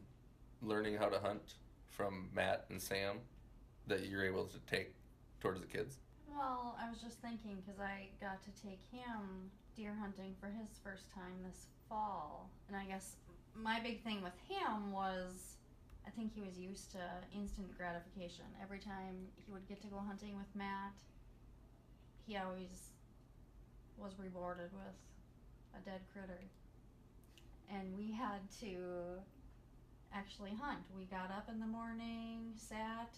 learning how to hunt from Matt and Sam that you're able to take towards the kids? Well, I was just thinking because I got to take him deer hunting for his first time this fall, and I guess my big thing with him was I think he was used to instant gratification. Every time he would get to go hunting with Matt, he always was rewarded with a dead critter. And we had to actually hunt. We got up in the morning, we sat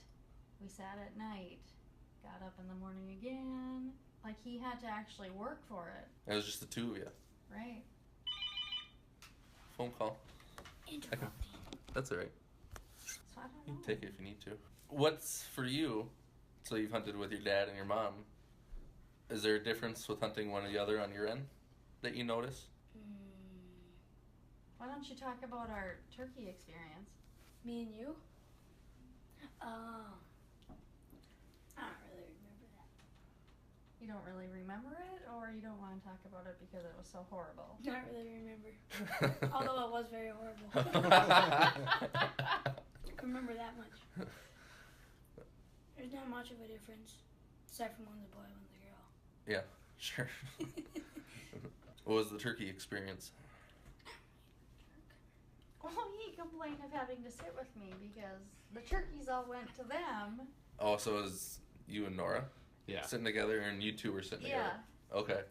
at night, got up in the morning again. Like, he had to actually work for it. It was just the two of you. Right. Phone call. Interrupting. That's all right. So I don't You know. can take it if you need to. What's for you? So you've hunted with your dad and your mom. Is there a difference with hunting one or the other on your end that you notice? Why don't you talk about our turkey experience? Me and you? Oh. I don't really remember that. You don't really remember it, or you don't want to talk about it because it was so horrible? I don't really remember. Although it was very horrible. I can remember that much. There's not much of a difference, aside from one's a boy, one's a girl. Yeah, sure. What was the turkey experience? Well, he complained of having to sit with me because the turkeys all went to them. Oh, so it was you and Nora Yeah. sitting together, and you two were sitting Yeah. together? Okay.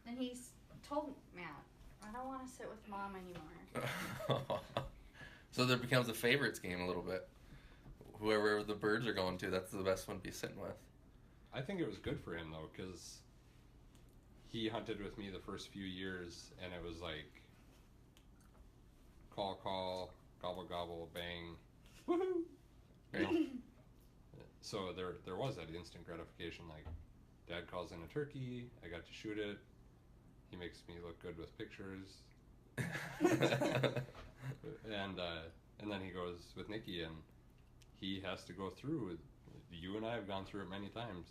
And he told Matt, I don't want to sit with Mom anymore. So there becomes a favorites game a little bit. Whoever the birds are going to, that's the best one to be sitting with. I think it was good for him though, because he hunted with me the first few years, and it was like call, gobble gobble, bang, woohoo. You know? So there was that instant gratification. Like, Dad calls in a turkey, I got to shoot it. He makes me look good with pictures, and then he goes with Nikki, and he has to go through. You and I have gone through it many times.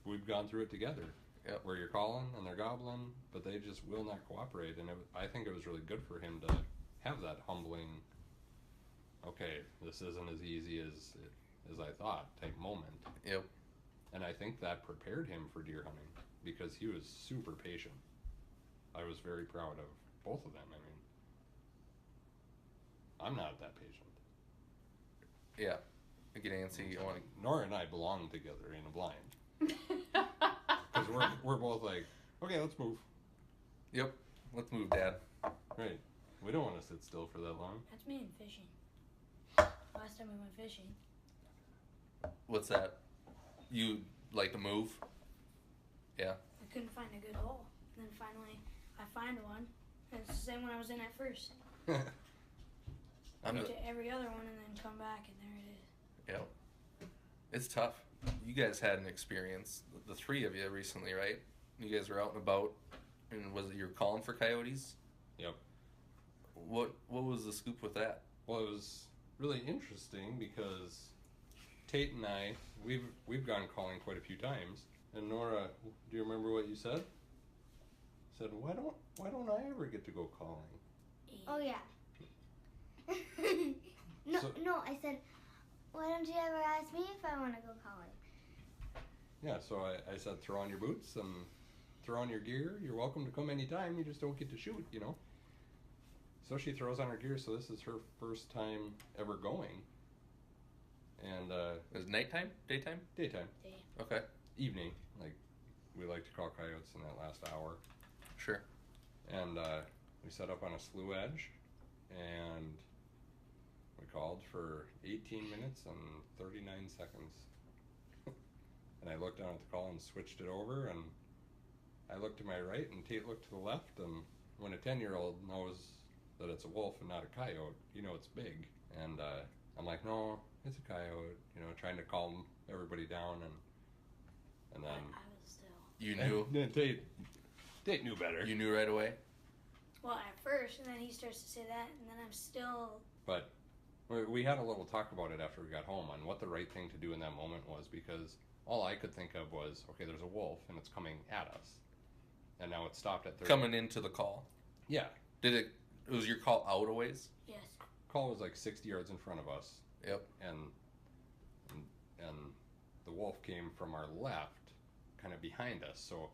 We've gone through it together. Yep. Where you're calling and they're gobbling, but they just will not cooperate. And I think it was really good for him to have that humbling, okay, this isn't as easy as I thought type moment. Yep. And I think that prepared him for deer hunting because he was super patient. I was very proud of both of them. I mean, I'm not that patient. Yeah. I get antsy. I want to. Nora and I belong together in a blind. Because we're both like, okay, let's move. Yep. Let's move, Dad. Right. We don't want to sit still for that long. That's me in fishing. Last time we went fishing. What's that? You like to move? Yeah. I couldn't find a good hole. And then finally, I find one. And it's the same one I was in at first. I'm Go the, to every other one and then come back, and there it is. yeah. It's tough. You guys had an experience, the three of you recently, right? You guys were out and about, and was it you were calling for coyotes? Yep. What was the scoop with that? Well, it was really interesting because Tate and I, we've gone calling quite a few times. And Nora, do you remember what you said? Said, why don't I ever get to go calling? Oh yeah. No, I said, why don't you ever ask me if I want to go calling? Yeah, so I said, throw on your boots and throw on your gear. You're welcome to come anytime. You just don't get to shoot, you know. So she throws on her gear. So this is her first time ever going. And Is it nighttime? Daytime? daytime, Day. Okay. evening, like we like to call coyotes in that last hour. Sure. And we set up on a slough edge, and we called for 18 minutes and 39 seconds. And I looked down at the call and switched it over, and I looked to my right, and Tate looked to the left, and when a 10-year-old knows that it's a wolf and not a coyote, you know it's big. And I'm like, no, it's a coyote, you know, trying to calm everybody down, and then... I was still. You knew. And Tate knew better. You knew right away. Well, at first, and then he starts to say that, and then I'm still. But we had a little talk about it after we got home on what the right thing to do in that moment was, because all I could think of was, okay, there's a wolf and it's coming at us, and now it's stopped at 30. Coming into the call. Yeah, It was your call out a ways? Yes. call was like 60 yards in front of us. Yep. And the wolf came from our left, kind of behind us, so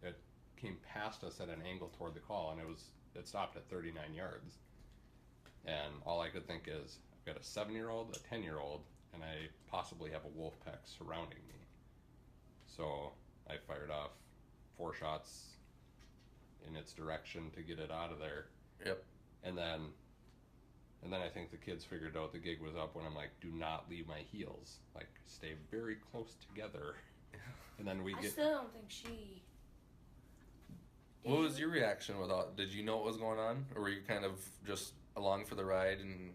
it came past us at an angle toward the call, and it stopped at 39 yards. And all I could think is, I've got a 7-year-old, a 10-year-old, and I possibly have a wolf pack surrounding me. So I fired off 4 shots in its direction to get it out of there. Yep. And then I think the kids figured out the gig was up when I'm like, do not leave my heels. Like, stay very close together. And then I still don't think she. What was your reaction with all? Did you know what was going on, or were you kind of just along for the ride and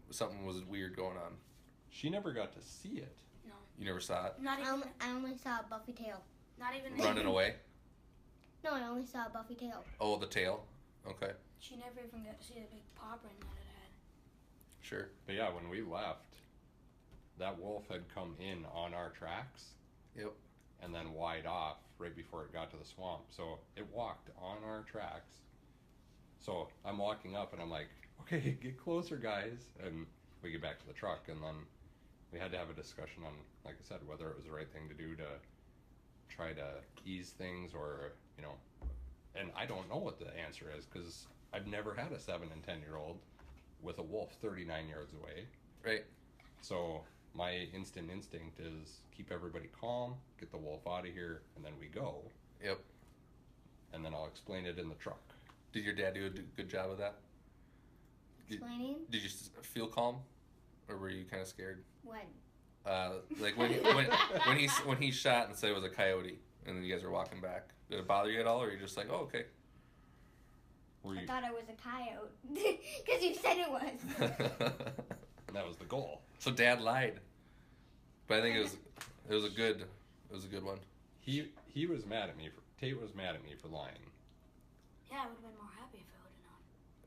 something was weird going on? She never got to see it. No. You never saw it Not even. I only saw a buffy tail. Not even. running away? No, I only saw a buffy tail. Oh, the tail. Okay, She never even got to see the big paw print that it had. sure. But yeah, when we left, that wolf had come in on our tracks. Yep. And then wide off right before it got to the swamp. So it walked on our tracks. So I'm walking up and I'm like, okay, get closer, guys. And we get back to the truck, and then we had to have a discussion on, like I said, whether it was the right thing to do to try to ease things, or, you know, and I don't know what the answer is, because I've never had a 7 and 10-year-old with a wolf 39 yards away. Right. So my instant instinct is keep everybody calm, get the wolf out of here, and then we go. Yep. And then I'll explain it in the truck. Did your dad do a good job of that? Explaining? Did you feel calm, or were you kind of scared? When? Like when he shot and said it was a coyote, and then you guys were walking back. Did it bother you at all, or you just like, oh, okay? Were I you, thought it was a coyote. Because you said it was. that was the goal. So Dad lied, but I think it was a good one. He was mad at me. Tate was mad at me for lying. Yeah, I would have been more happy if I would have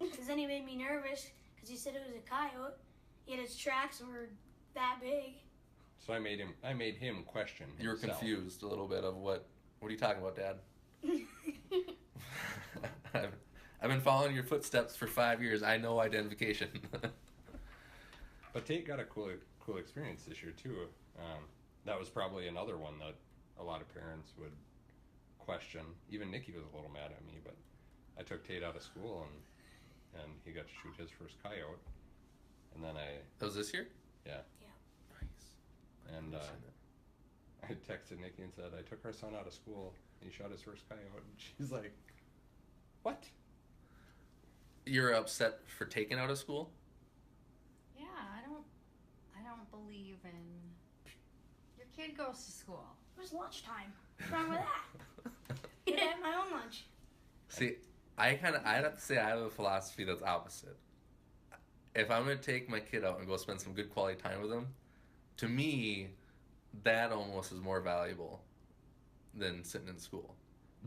known. Because then he made me nervous because he said it was a coyote. Yet its tracks were that big. So I made him question himself. You were confused a little bit of what are you talking about, Dad? I've been following your footsteps for 5 years. I know identification. But Tate got a cool experience this year too. That was probably another one that a lot of parents would question. Even Nikki was a little mad at me, but I took Tate out of school and he got to shoot his first coyote. And then That was this year? Yeah. Nice. And I texted Nikki and said, I took our son out of school. He shot his first coyote. And she's like, what? You're upset for taking out of school? Yeah, I don't believe in. Your kid goes to school. It was lunchtime. What's wrong with that? I'd have my own lunch. See, I'd have to say I have a philosophy that's opposite. If I'm going to take my kid out and go spend some good quality time with him, to me, that almost is more valuable than sitting in school.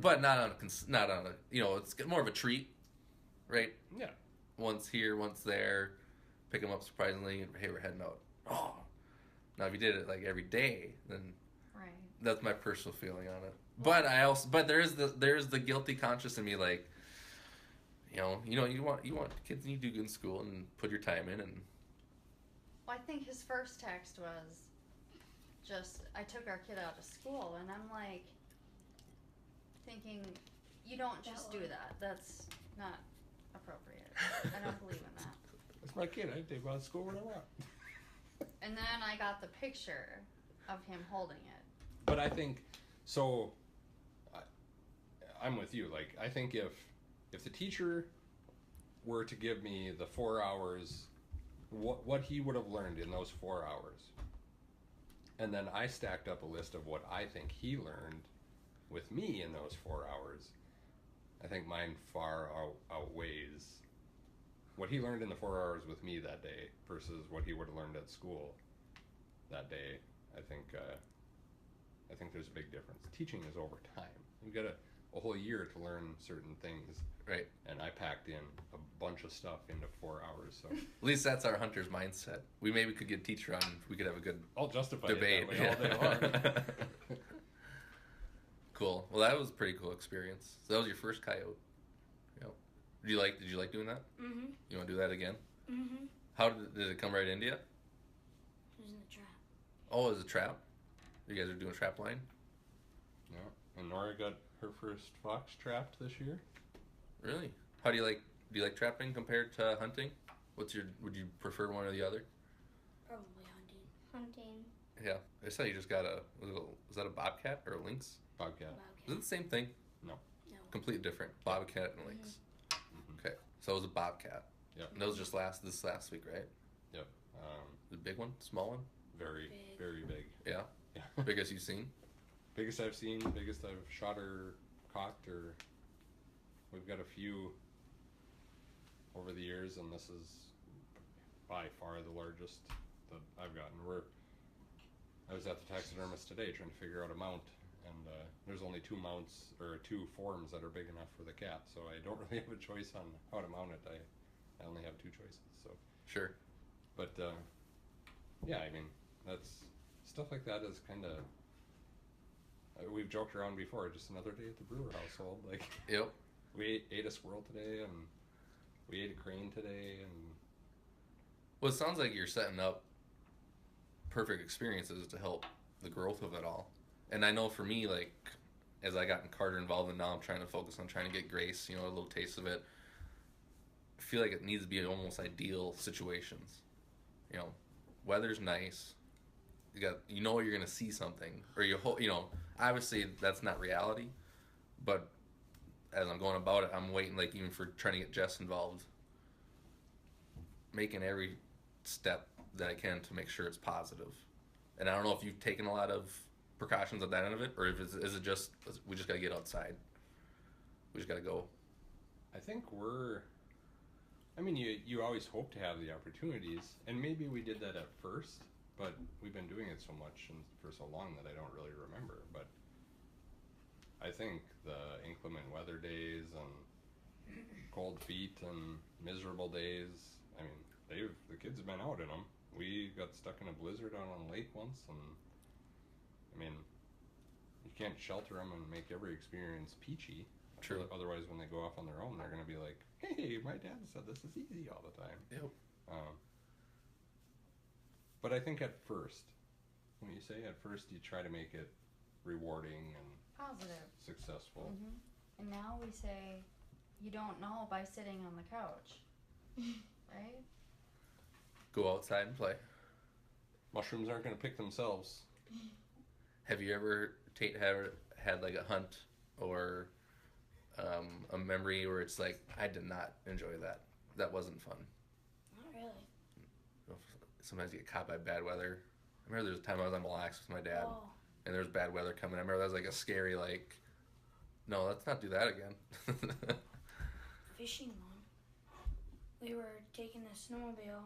But not on a, it's more of a treat, right? Yeah. Once here, once there, pick him up surprisingly, and hey, we're heading out. Oh. Now if you did it like every day, then Right. that's my personal feeling on it. But there's the guilty conscience in me, like, you want kids need to do good in school and put your time in. And Well, I think his first text was just, I took our kid out of school, and I'm like thinking, you don't just do that. That's not appropriate. I don't believe in that. It's my kid. I take him out of school when I want. And then I got the picture of him holding it. But I think, so, I'm with you. Like, I think if the teacher were to give me the 4 hours, what he would have learned in those 4 hours, and then I stacked up a list of what I think he learned with me in those 4 hours, I think mine far outweighs what he learned in the 4 hours with me that day versus what he would have learned at school that day. I think there's a big difference. Teaching is over time. You've got a whole year to learn certain things. right, And I packed in a bunch of stuff into 4 hours. So at least that's our hunter's mindset. We maybe could get a teacher on. We could have a good I'll justify debate. it that way all day long. Cool. Well, that was a pretty cool experience. So that was your first coyote. Yep. Did you like doing that? Mm-hmm. You want to do that again? Mm-hmm. How did it come right into you? It was in the trap. Oh, it was a trap. You guys are doing trap line. Yeah. And Nora got her first fox trapped this year. Really? How do you like trapping compared to hunting? Would you prefer one or the other? Probably hunting. Hunting. Yeah. I saw you just got was that a bobcat or a lynx? Bobcat. Is it the same thing? No. No. Completely different. Bobcat and lynx. Mhm. Okay. So it was a bobcat. Yep. And that was just this last week, right? Yep. The big one? Small one? Very, Big. very big. Yeah. Yeah. Biggest you've seen? Biggest I've seen, biggest I've shot or caught, or we've got a few over the years, and this is by far the largest that I've gotten. I was at the taxidermist today trying to figure out a mount, and there's only 2 mounts or 2 forms that are big enough for the cat, so I don't really have a choice on how to mount it. I only have 2 choices. So, Sure. but yeah, I mean that's stuff like that is kind of. We've joked around before, just another day at the Brewer household. Like, Yep. we ate a squirrel today, and we ate a crane today, and Well, it sounds like you're setting up perfect experiences to help the growth of it all. And I know for me, like, as I gotten Carter involved, and now I'm trying to focus on trying to get Grace, a little taste of it. feel like it needs to be almost ideal situations. You know, weather's nice. You know you're gonna see something, or obviously that's not reality, but as I'm going about it, I'm waiting, like, even for trying to get Jess involved, making every step that I can to make sure it's positive. And I don't know if you've taken a lot of precautions at that end of it, or if is it just we just gotta get outside, we just gotta go. I think you always hope to have the opportunities, and maybe we did that at first, but we've been doing it so much and for so long that I don't really remember. But I think the inclement weather days and cold feet and miserable days, I mean, the kids have been out in them. We got stuck in a blizzard out on a lake once, and I mean, you can't shelter them and make every experience peachy. True. Otherwise, when they go off on their own, they're going to be like, hey, my dad said this is easy all the time. Yep. But I think at first, when you say at first, you try to make it rewarding and Positive. successful. Mm-hmm. And now we say, you don't know by sitting on the couch. Right? Go outside and play. Mushrooms aren't going to pick themselves. Have you ever, Tate, had like a hunt or a memory where it's like, I did not enjoy that. That wasn't fun. Not really. Sometimes you get caught by bad weather. I remember there was a time I was on Mille Lacs with my dad, Oh. and there was bad weather coming. I remember that was like a scary, like, no, let's not do that again. Fishing one. We were taking the snowmobile.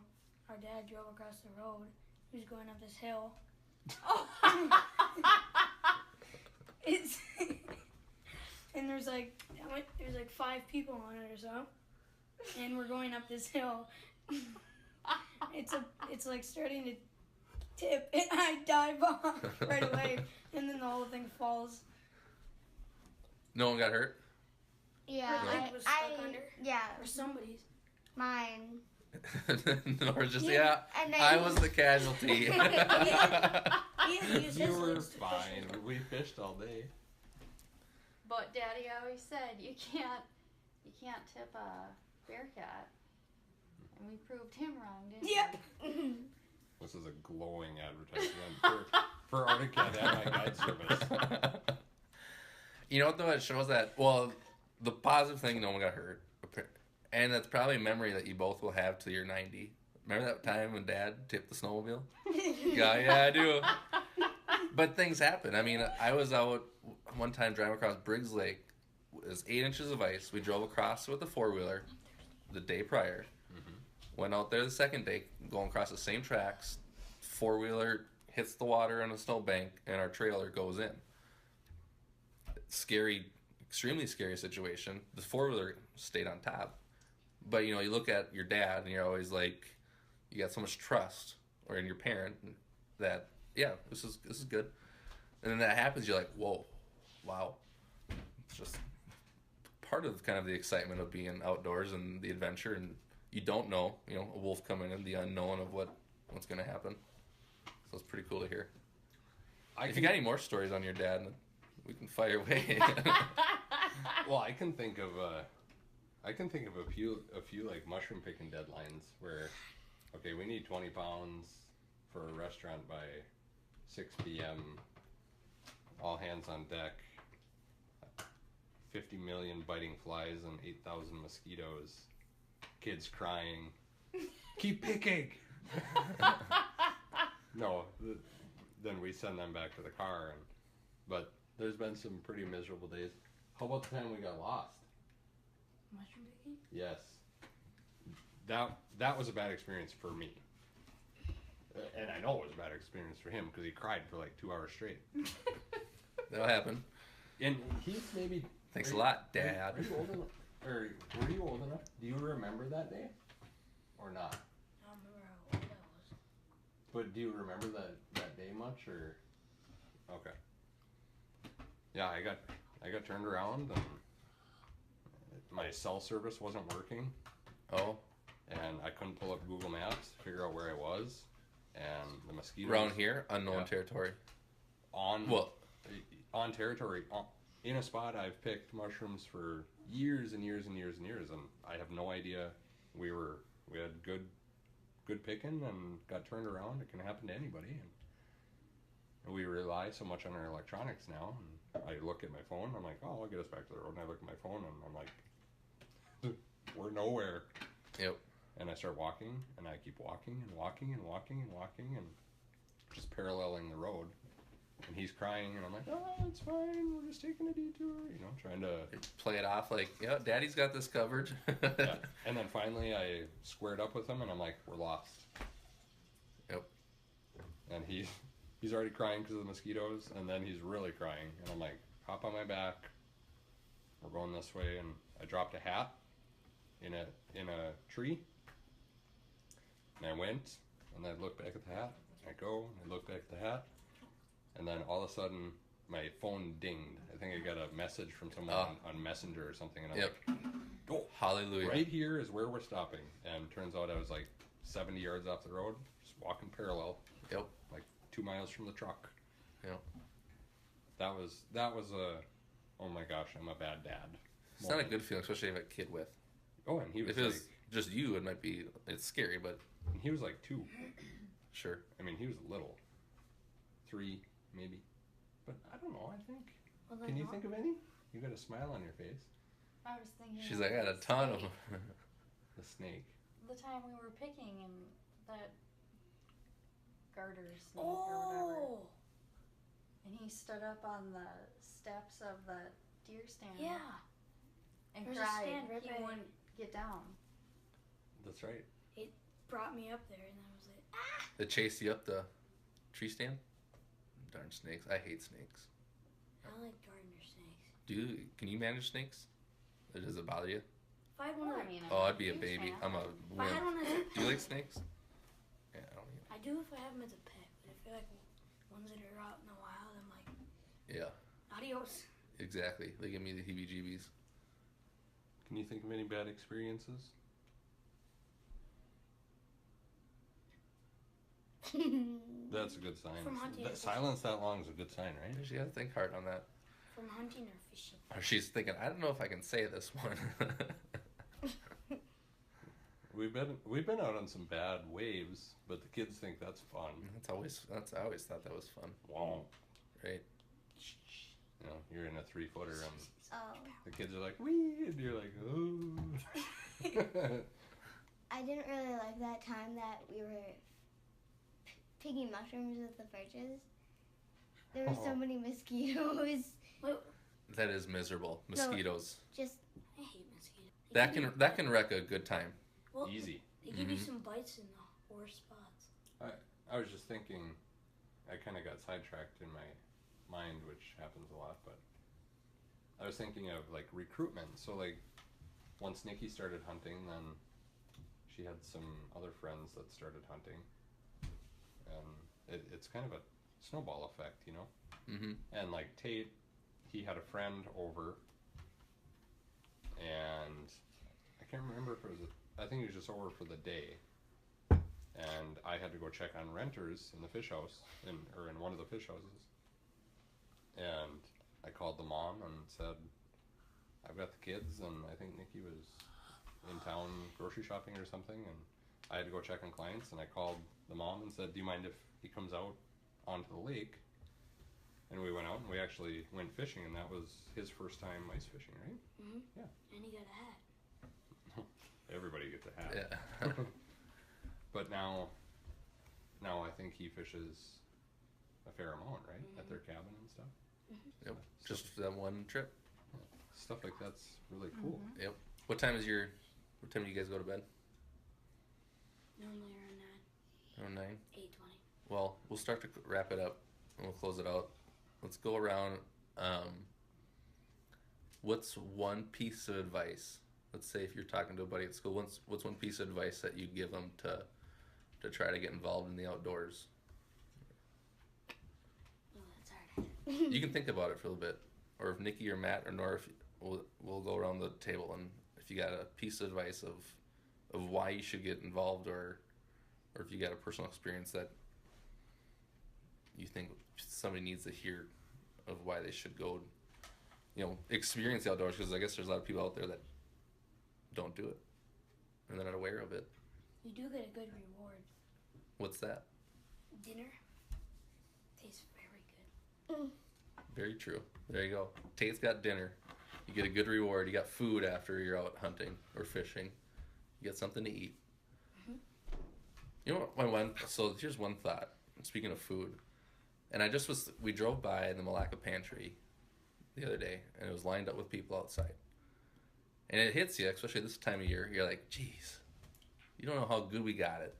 Our dad drove across the road. He was going up this hill. It's and there's like 5 on it or so, and we're going up this hill. It's like starting to tip, and I dive off right away, and then the whole thing falls. No one got hurt? Yeah, Her leg was stuck under. Yeah, Or somebody's. mine. No, it's just, And then I was the casualty. He used You his were legs to fish fine. as well. We fished all day. But Daddy always said you can't tip a bearcat, and we proved him wrong, didn't we? Yep. This is a glowing advertisement for Arctic Cat and my guide service. You know what, though? It shows that, well, the positive thing, no one got hurt. And that's probably a memory that you both will have till you're 90. Remember that time when Dad tipped the snowmobile? Yeah, I do. But things happen. I mean, I was out one time driving across Briggs Lake. It was 8 inches of ice. We drove across with a 4-wheeler the day prior. Mm-hmm. Went out there the second day, going across the same tracks. 4-wheeler hits the water on a snowbank, and our trailer goes in. Scary, extremely scary situation. The 4-wheeler stayed on top. But, you look at your dad, and you're always like, you got so much trust, or in your parent, that, yeah, this is good. And then that happens, you're like, whoa, wow. It's just part of kind of the excitement of being outdoors and the adventure, and you don't know, a wolf coming in, the unknown of what's going to happen. So it's pretty cool to hear. If you got any more stories on your dad, we can fire away. Well, I can think of a few like mushroom picking deadlines where, okay, we need 20 pounds for a restaurant by 6 p.m. All hands on deck. 50 million biting flies and 8,000 mosquitoes. Kids crying. Keep picking. No, then we send them back to the car. But there's been some pretty miserable days. How about the time we got lost? Mushroom picking? Yes. That was a bad experience for me. And I know it was a bad experience for him because he cried for like 2 hours straight. That'll happen. And he's maybe... Thanks a lot, Dad. Are you old enough? Or were you old enough? Do you remember that day? Or not? I don't remember how old I was. But do you remember that day much or... Okay. Yeah, I got turned around and my cell service wasn't working. Oh. And I couldn't pull up Google Maps to figure out where I was. And the mosquitoes... Around here, unknown territory. On territory, in a spot I've picked mushrooms for years and years and years and years, and I have no idea we had good picking and got turned around. It can happen to anybody, and we rely so much on our electronics now. And I look at my phone. I'm like, oh, I'll get us back to the road. And I look at my phone, and I'm like, we're nowhere. Yep. And I start walking, and I keep walking and walking and walking and walking and just paralleling the road. And he's crying, and I'm like, oh, it's fine. We're just taking a detour, trying to play it off like, yeah, Daddy's got this covered. yeah. And then finally I squared up with him, and I'm like, we're lost. Yep. And he's already crying because of the mosquitoes, and then he's really crying. And I'm like, hop on my back. We're going this way, and I dropped a hat in a tree. And I went, and I looked back at the hat. I go, and I look back at the hat. And then all of a sudden, my phone dinged. I think I got a message from someone on Messenger or something. And I'm like, oh, hallelujah. Right here is where we're stopping. And turns out I was like 70 yards off the road, just walking parallel. Yep. Like 2 miles from the truck. Yep. That was a, oh my gosh, I'm a bad dad. It's not a good feeling, especially if you have a kid with. Oh, and he was if it was just you, it's scary, but. He was like 2. Sure. I mean, he was little. 3, maybe. But I don't know, I think. Well, Can you think of any? You got a smile on your face. I was thinking. She's like, I got a ton of them. The snake. The time we were picking and that garter snake or whatever. And he stood up on the steps of the deer stand. Yeah. And There's a cried. stand right He by- wouldn't get down. That's right. Brought me up there, and I was like, ah! They chased you up the tree stand? Darn snakes. I hate snakes. I like gardener snakes. Can you manage snakes? Or does it bother you? If I had one, Well, of I mean, Oh, I'm I'd be a huge baby. fan. I'm a if I had wimp. one as a, Do you like snakes? Yeah, I don't I do if I have them as a pet, but I feel like ones that are out in the wild, I'm like, Yeah, adios. exactly. They give me the heebie-jeebies. Can you think of any bad experiences? That's a good sign. From hunting. Silence that long is a good sign, right? You gotta think hard on that. From hunting or fishing. Or she's thinking, I don't know if I can say this one. We've been out on some bad waves, but the kids think that's fun. I always thought that was fun. Wow. Right? You're in a 3-footer and Oh. the kids are like, wee, and you're like, oh. I didn't really like that time that we were picking mushrooms with the birches. There were so many mosquitoes. That is miserable. Mosquitoes. Just I hate mosquitoes. That can wreck a good time. Well, Easy. They give you some bites in the worst spots. I was just thinking, I kind of got sidetracked in my mind, which happens a lot, but I was thinking of like recruitment. So like once Nikki started hunting, then she had some other friends that started hunting, and it's kind of a snowball effect, Mm-hmm. And like Tate, he had a friend over, and I can't remember if it was I think he was just over for the day, and I had to go check on renters in the fish house, in one of the fish houses, and I called the mom and said, I've got the kids, and I think Nikki was in town grocery shopping or something, and I had to go check on clients, and I called the mom and said, do you mind if he comes out onto the lake? And we went out, and we actually went fishing, and that was his first time ice fishing, right? Mm-hmm. Yeah. And he got a hat. Everybody gets a hat. Yeah. But now I think he fishes a fair amount, right? At their cabin and stuff. Yep. Just that one trip. Stuff like that's really cool. Yep. What time do you guys go to bed? Normally around 9. Around 9. 8:20. Well, we'll start to wrap it up, and we'll close it out. Let's go around. What's one piece of advice? Let's say if you're talking to a buddy at school, what's one piece of advice that you give them to try to get involved in the outdoors? Oh, that's hard. You can think about it for a little bit, or if Nikki or Matt or Nora, we'll go around the table, and if you got a piece of advice of why you should get involved, or if you got a personal experience that you think somebody needs to hear of why they should go, experience the outdoors, because I guess there's a lot of people out there that don't do it. and they're not aware of it. You do get a good reward. What's that? Dinner tastes very good. Very true. There you go. Tate's got dinner. You get a good reward. You got food after you're out hunting or fishing. You get something to eat. You know what? So here's one thought. Speaking of food, and we drove by the Malacca Pantry the other day, and it was lined up with people outside. And it hits you, especially this time of year. You're like, geez, you don't know how good we got it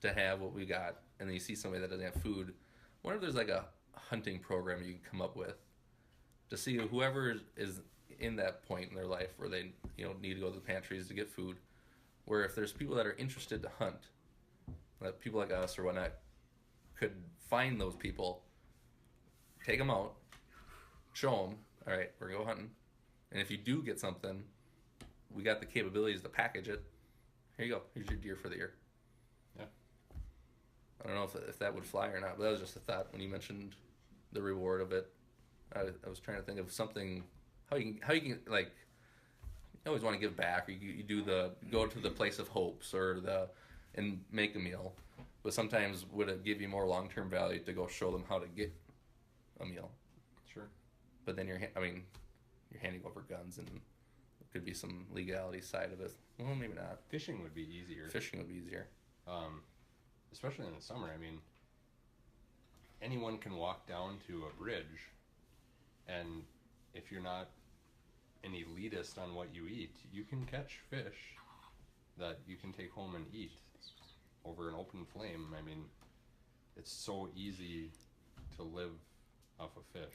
to have what we got. And then you see somebody that doesn't have food. I wonder if there's like a hunting program you can come up with to see whoever is in that point in their life where they need to go to the pantries to get food, where if there's people that are interested to hunt, that people like us or whatnot could find those people, take them out, show them, all right, we're going to go hunting, and if you do get something, we got the capabilities to package it. Here you go, here's your deer for the year. Yeah. I don't know if that would fly or not, but that was just a thought when you mentioned the reward of it. I was trying to think of something, how you can like, you always want to give back, or you go to the place of hopes and make a meal, but sometimes would it give you more long-term value to go show them how to get a meal? Sure. But then you're handing over guns, and there could be some legality side of it. Well, maybe not. Fishing would be easier. Especially in the summer. I mean, anyone can walk down to a bridge, and if you're not an elitist on what you eat, you can catch fish that you can take home and eat over an open flame. I mean, it's so easy to live off of fish.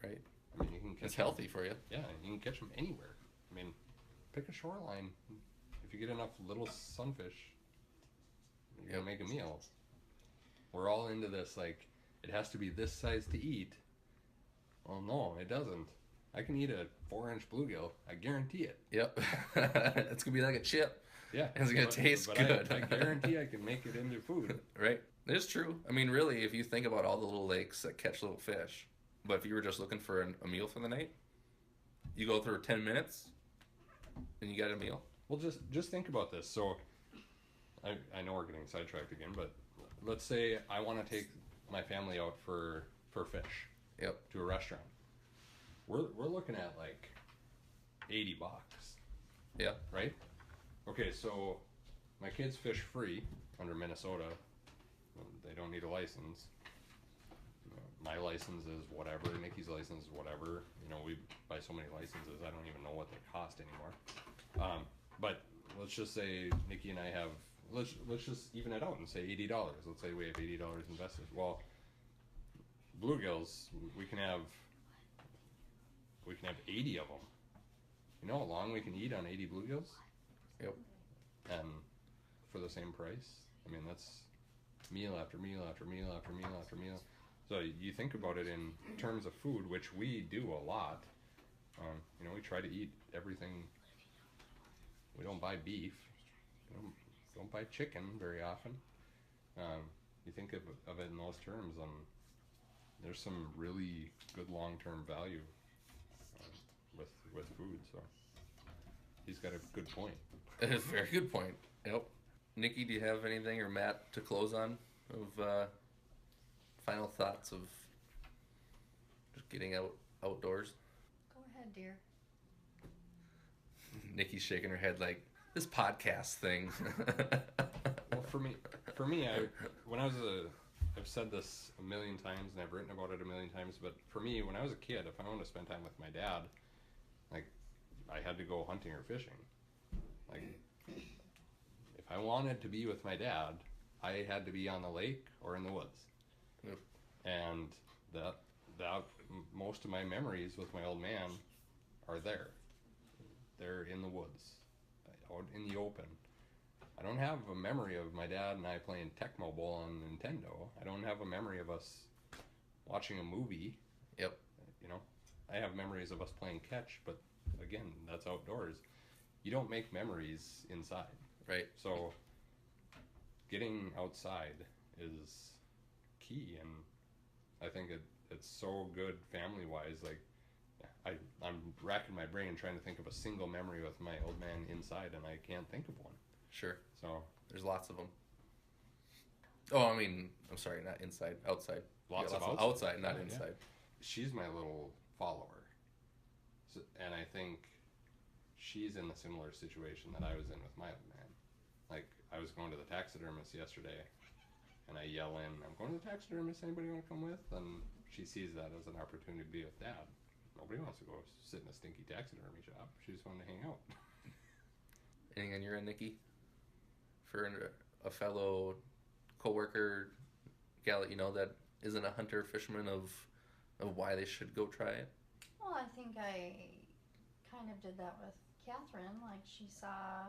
Right. I mean, you can catch it's healthy for you. Yeah, you can catch them anywhere. I mean, pick a shoreline. If you get enough little sunfish, you're gonna make a meal. We're all into this, like, it has to be this size to eat. Well, no, it doesn't. I can eat a 4-inch bluegill. I guarantee it. Yep. It's gonna be like a chip. Yeah. It's gonna taste good. I guarantee I can make it into food. Right. It's true. I mean, really, if you think about all the little lakes that catch little fish, but if you were just looking for a meal for the night, you go through 10 minutes, and you got a meal. Well, just think about this. So, I know we're getting sidetracked again, but let's say I want to take my family out for fish. Yep. To a restaurant. We're looking at like $80. Yeah. Right? Okay, so my kids fish free under Minnesota. They don't need a license. My license is whatever. Nikki's license is whatever. We buy so many licenses, I don't even know what they cost anymore. But let's just say Nikki and I have. Let's just even it out and say $80. Let's say we have $80 invested. Well, bluegills, we can have 80 of them. You know how long we can eat on 80 bluegills? Yep. And for the same price? I mean, that's meal after meal after meal after meal after meal. So you think about it in terms of food, which we do a lot. We try to eat everything. We don't buy beef. Don't buy chicken very often. You think of it in those terms, there's some really good long-term value with food. So he's got a good point. It's a very good point. Yep. Nikki, do you have anything, or Matt, to close on of final thoughts of just getting outdoors? Go ahead, dear. Nikki's shaking her head like, this podcast thing. Well, for me, I've said this a million times and I've written about it a million times, but for me, when I was a kid, if I wanted to spend time with my dad, like, I had to go hunting or fishing. Like, if I wanted to be with my dad, I had to be on the lake or in the woods. Yep. And that most of my memories with my old man are there. They're in the woods, out in the open. I don't have a memory of my dad and I playing Tecmo Bowl on Nintendo. I don't have a memory of us watching a movie. Yep. I have memories of us playing catch, but again, that's outdoors. You don't make memories inside. Right. So getting outside is key, and I think it's so good family-wise. Like, I'm racking my brain trying to think of a single memory with my old man inside, and I can't think of one. Sure. So There's lots of them. Oh, I mean, I'm sorry, not inside, outside. lots Yeah, of outside, not Yeah, yeah. inside. She's my little follower, so, and I think she's in a similar situation that I was in with my old man. Like, I was going to the taxidermist yesterday, and I yell in, "I'm going to the taxidermist, anybody want to come with?" And she sees that as an opportunity to be with Dad. Nobody wants to go sit in a stinky taxidermy shop. She just wanted to hang out. Anything on your end, Nikki? For a fellow coworker, gal that you know that isn't a hunter or fisherman, of why they should go try it? Well, I think I kind of did that with Catherine. Like, she saw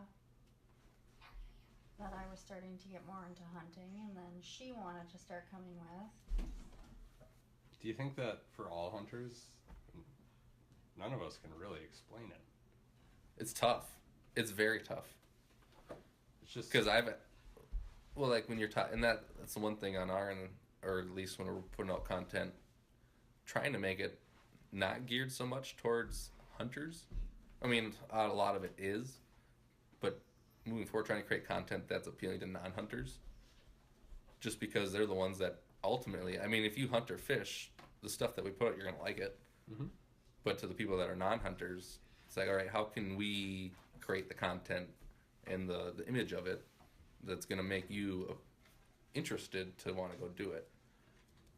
that I was starting to get more into hunting, and then she wanted to start coming with. Do you think that for all hunters, none of us can really explain it? It's tough. It's very tough. It's just Because like when you're and that's the one thing on our end, or at least when we're putting out content, trying to make it not geared so much towards hunters. I mean, a lot of it is, but moving forward, trying to create content that's appealing to non-hunters, just because they're the ones that ultimately, I mean, if you hunt or fish, the stuff that we put out, you're gonna like it. Mhm. But to the people that are non-hunters, it's like, all right, how can we create the content and the image of it that's gonna make you interested to want to go do it?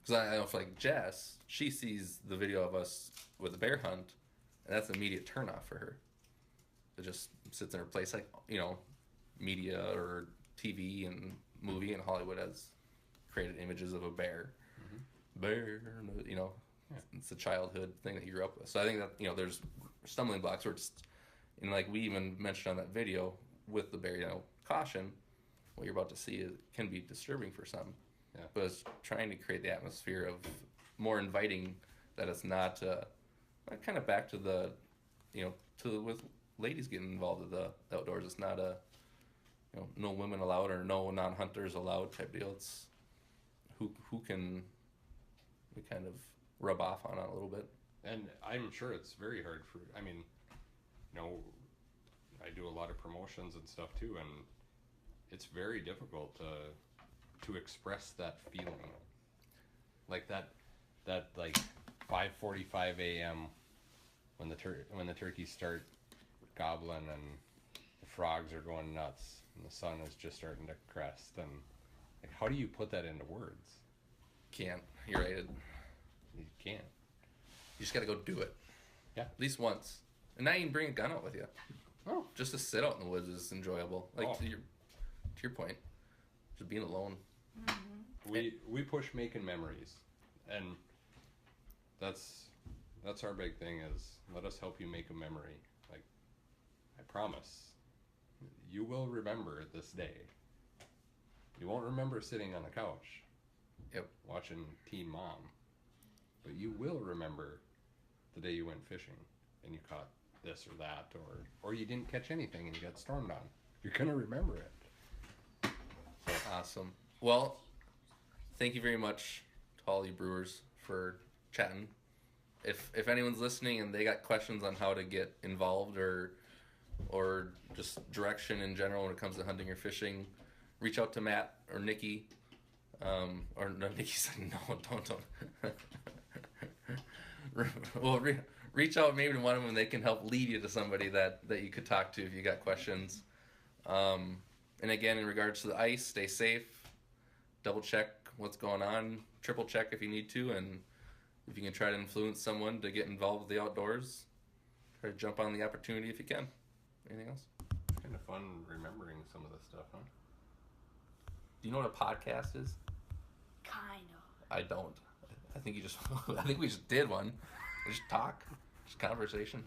Because I know, for like Jess, she sees the video of us with a bear hunt, and that's an immediate turnoff for her. It just sits in her place, like, you know, media or TV and movie and Hollywood has created images of a bear. Bear, you know, Yeah. it's a childhood thing that you grew up with. So I think that, you know, there's stumbling blocks where it's, and like we even mentioned on that video with the bear, you know, caution, what you're about to see can be disturbing for some. Yeah. But it's trying to create the atmosphere of more inviting, that it's not kind of back to the, you know, with ladies getting involved with the outdoors. It's not a, you know, no women allowed or no non-hunters allowed type deal. It's who can we kind of rub off on it a little bit. And I'm sure it's very hard for, I mean, you know, I do a lot of promotions and stuff too, and it's very difficult to express that feeling. Like that like 5:45 a.m. when the turkeys start gobbling and the frogs are going nuts and the sun is just starting to crest, and like, how do you put that into words? Can't. You're right. You can't. You just got to go do it. Yeah. At least once. And not even bring a gun out with you. Oh. Just to sit out in the woods is enjoyable. Like, to your point, just being alone. Mm-hmm. We push making memories, and that's our big thing is, let us help you make a memory. Like, I promise, you will remember this day. You won't remember sitting on the couch, watching Teen Mom, but you will remember the day you went fishing and you caught this or that, or you didn't catch anything and you got stormed on. You're gonna remember it. Awesome. Well, thank you very much to all you brewers for chatting. If anyone's listening and they got questions on how to get involved or just direction in general when it comes to hunting or fishing, reach out to Matt or Nikki. Or no, Nikki said no, don't. Well, reach out maybe to one of them and they can help lead you to somebody that you could talk to if you got questions. And again, in regards to the ice, stay safe. Double check what's going on. Triple check if you need to. And if you can try to influence someone to get involved with the outdoors, try to jump on the opportunity if you can. Anything else? It's kind of fun remembering some of this stuff, huh? Do you know what a podcast is? Kind of. I don't. I think we just did one. We just talk. Just conversation.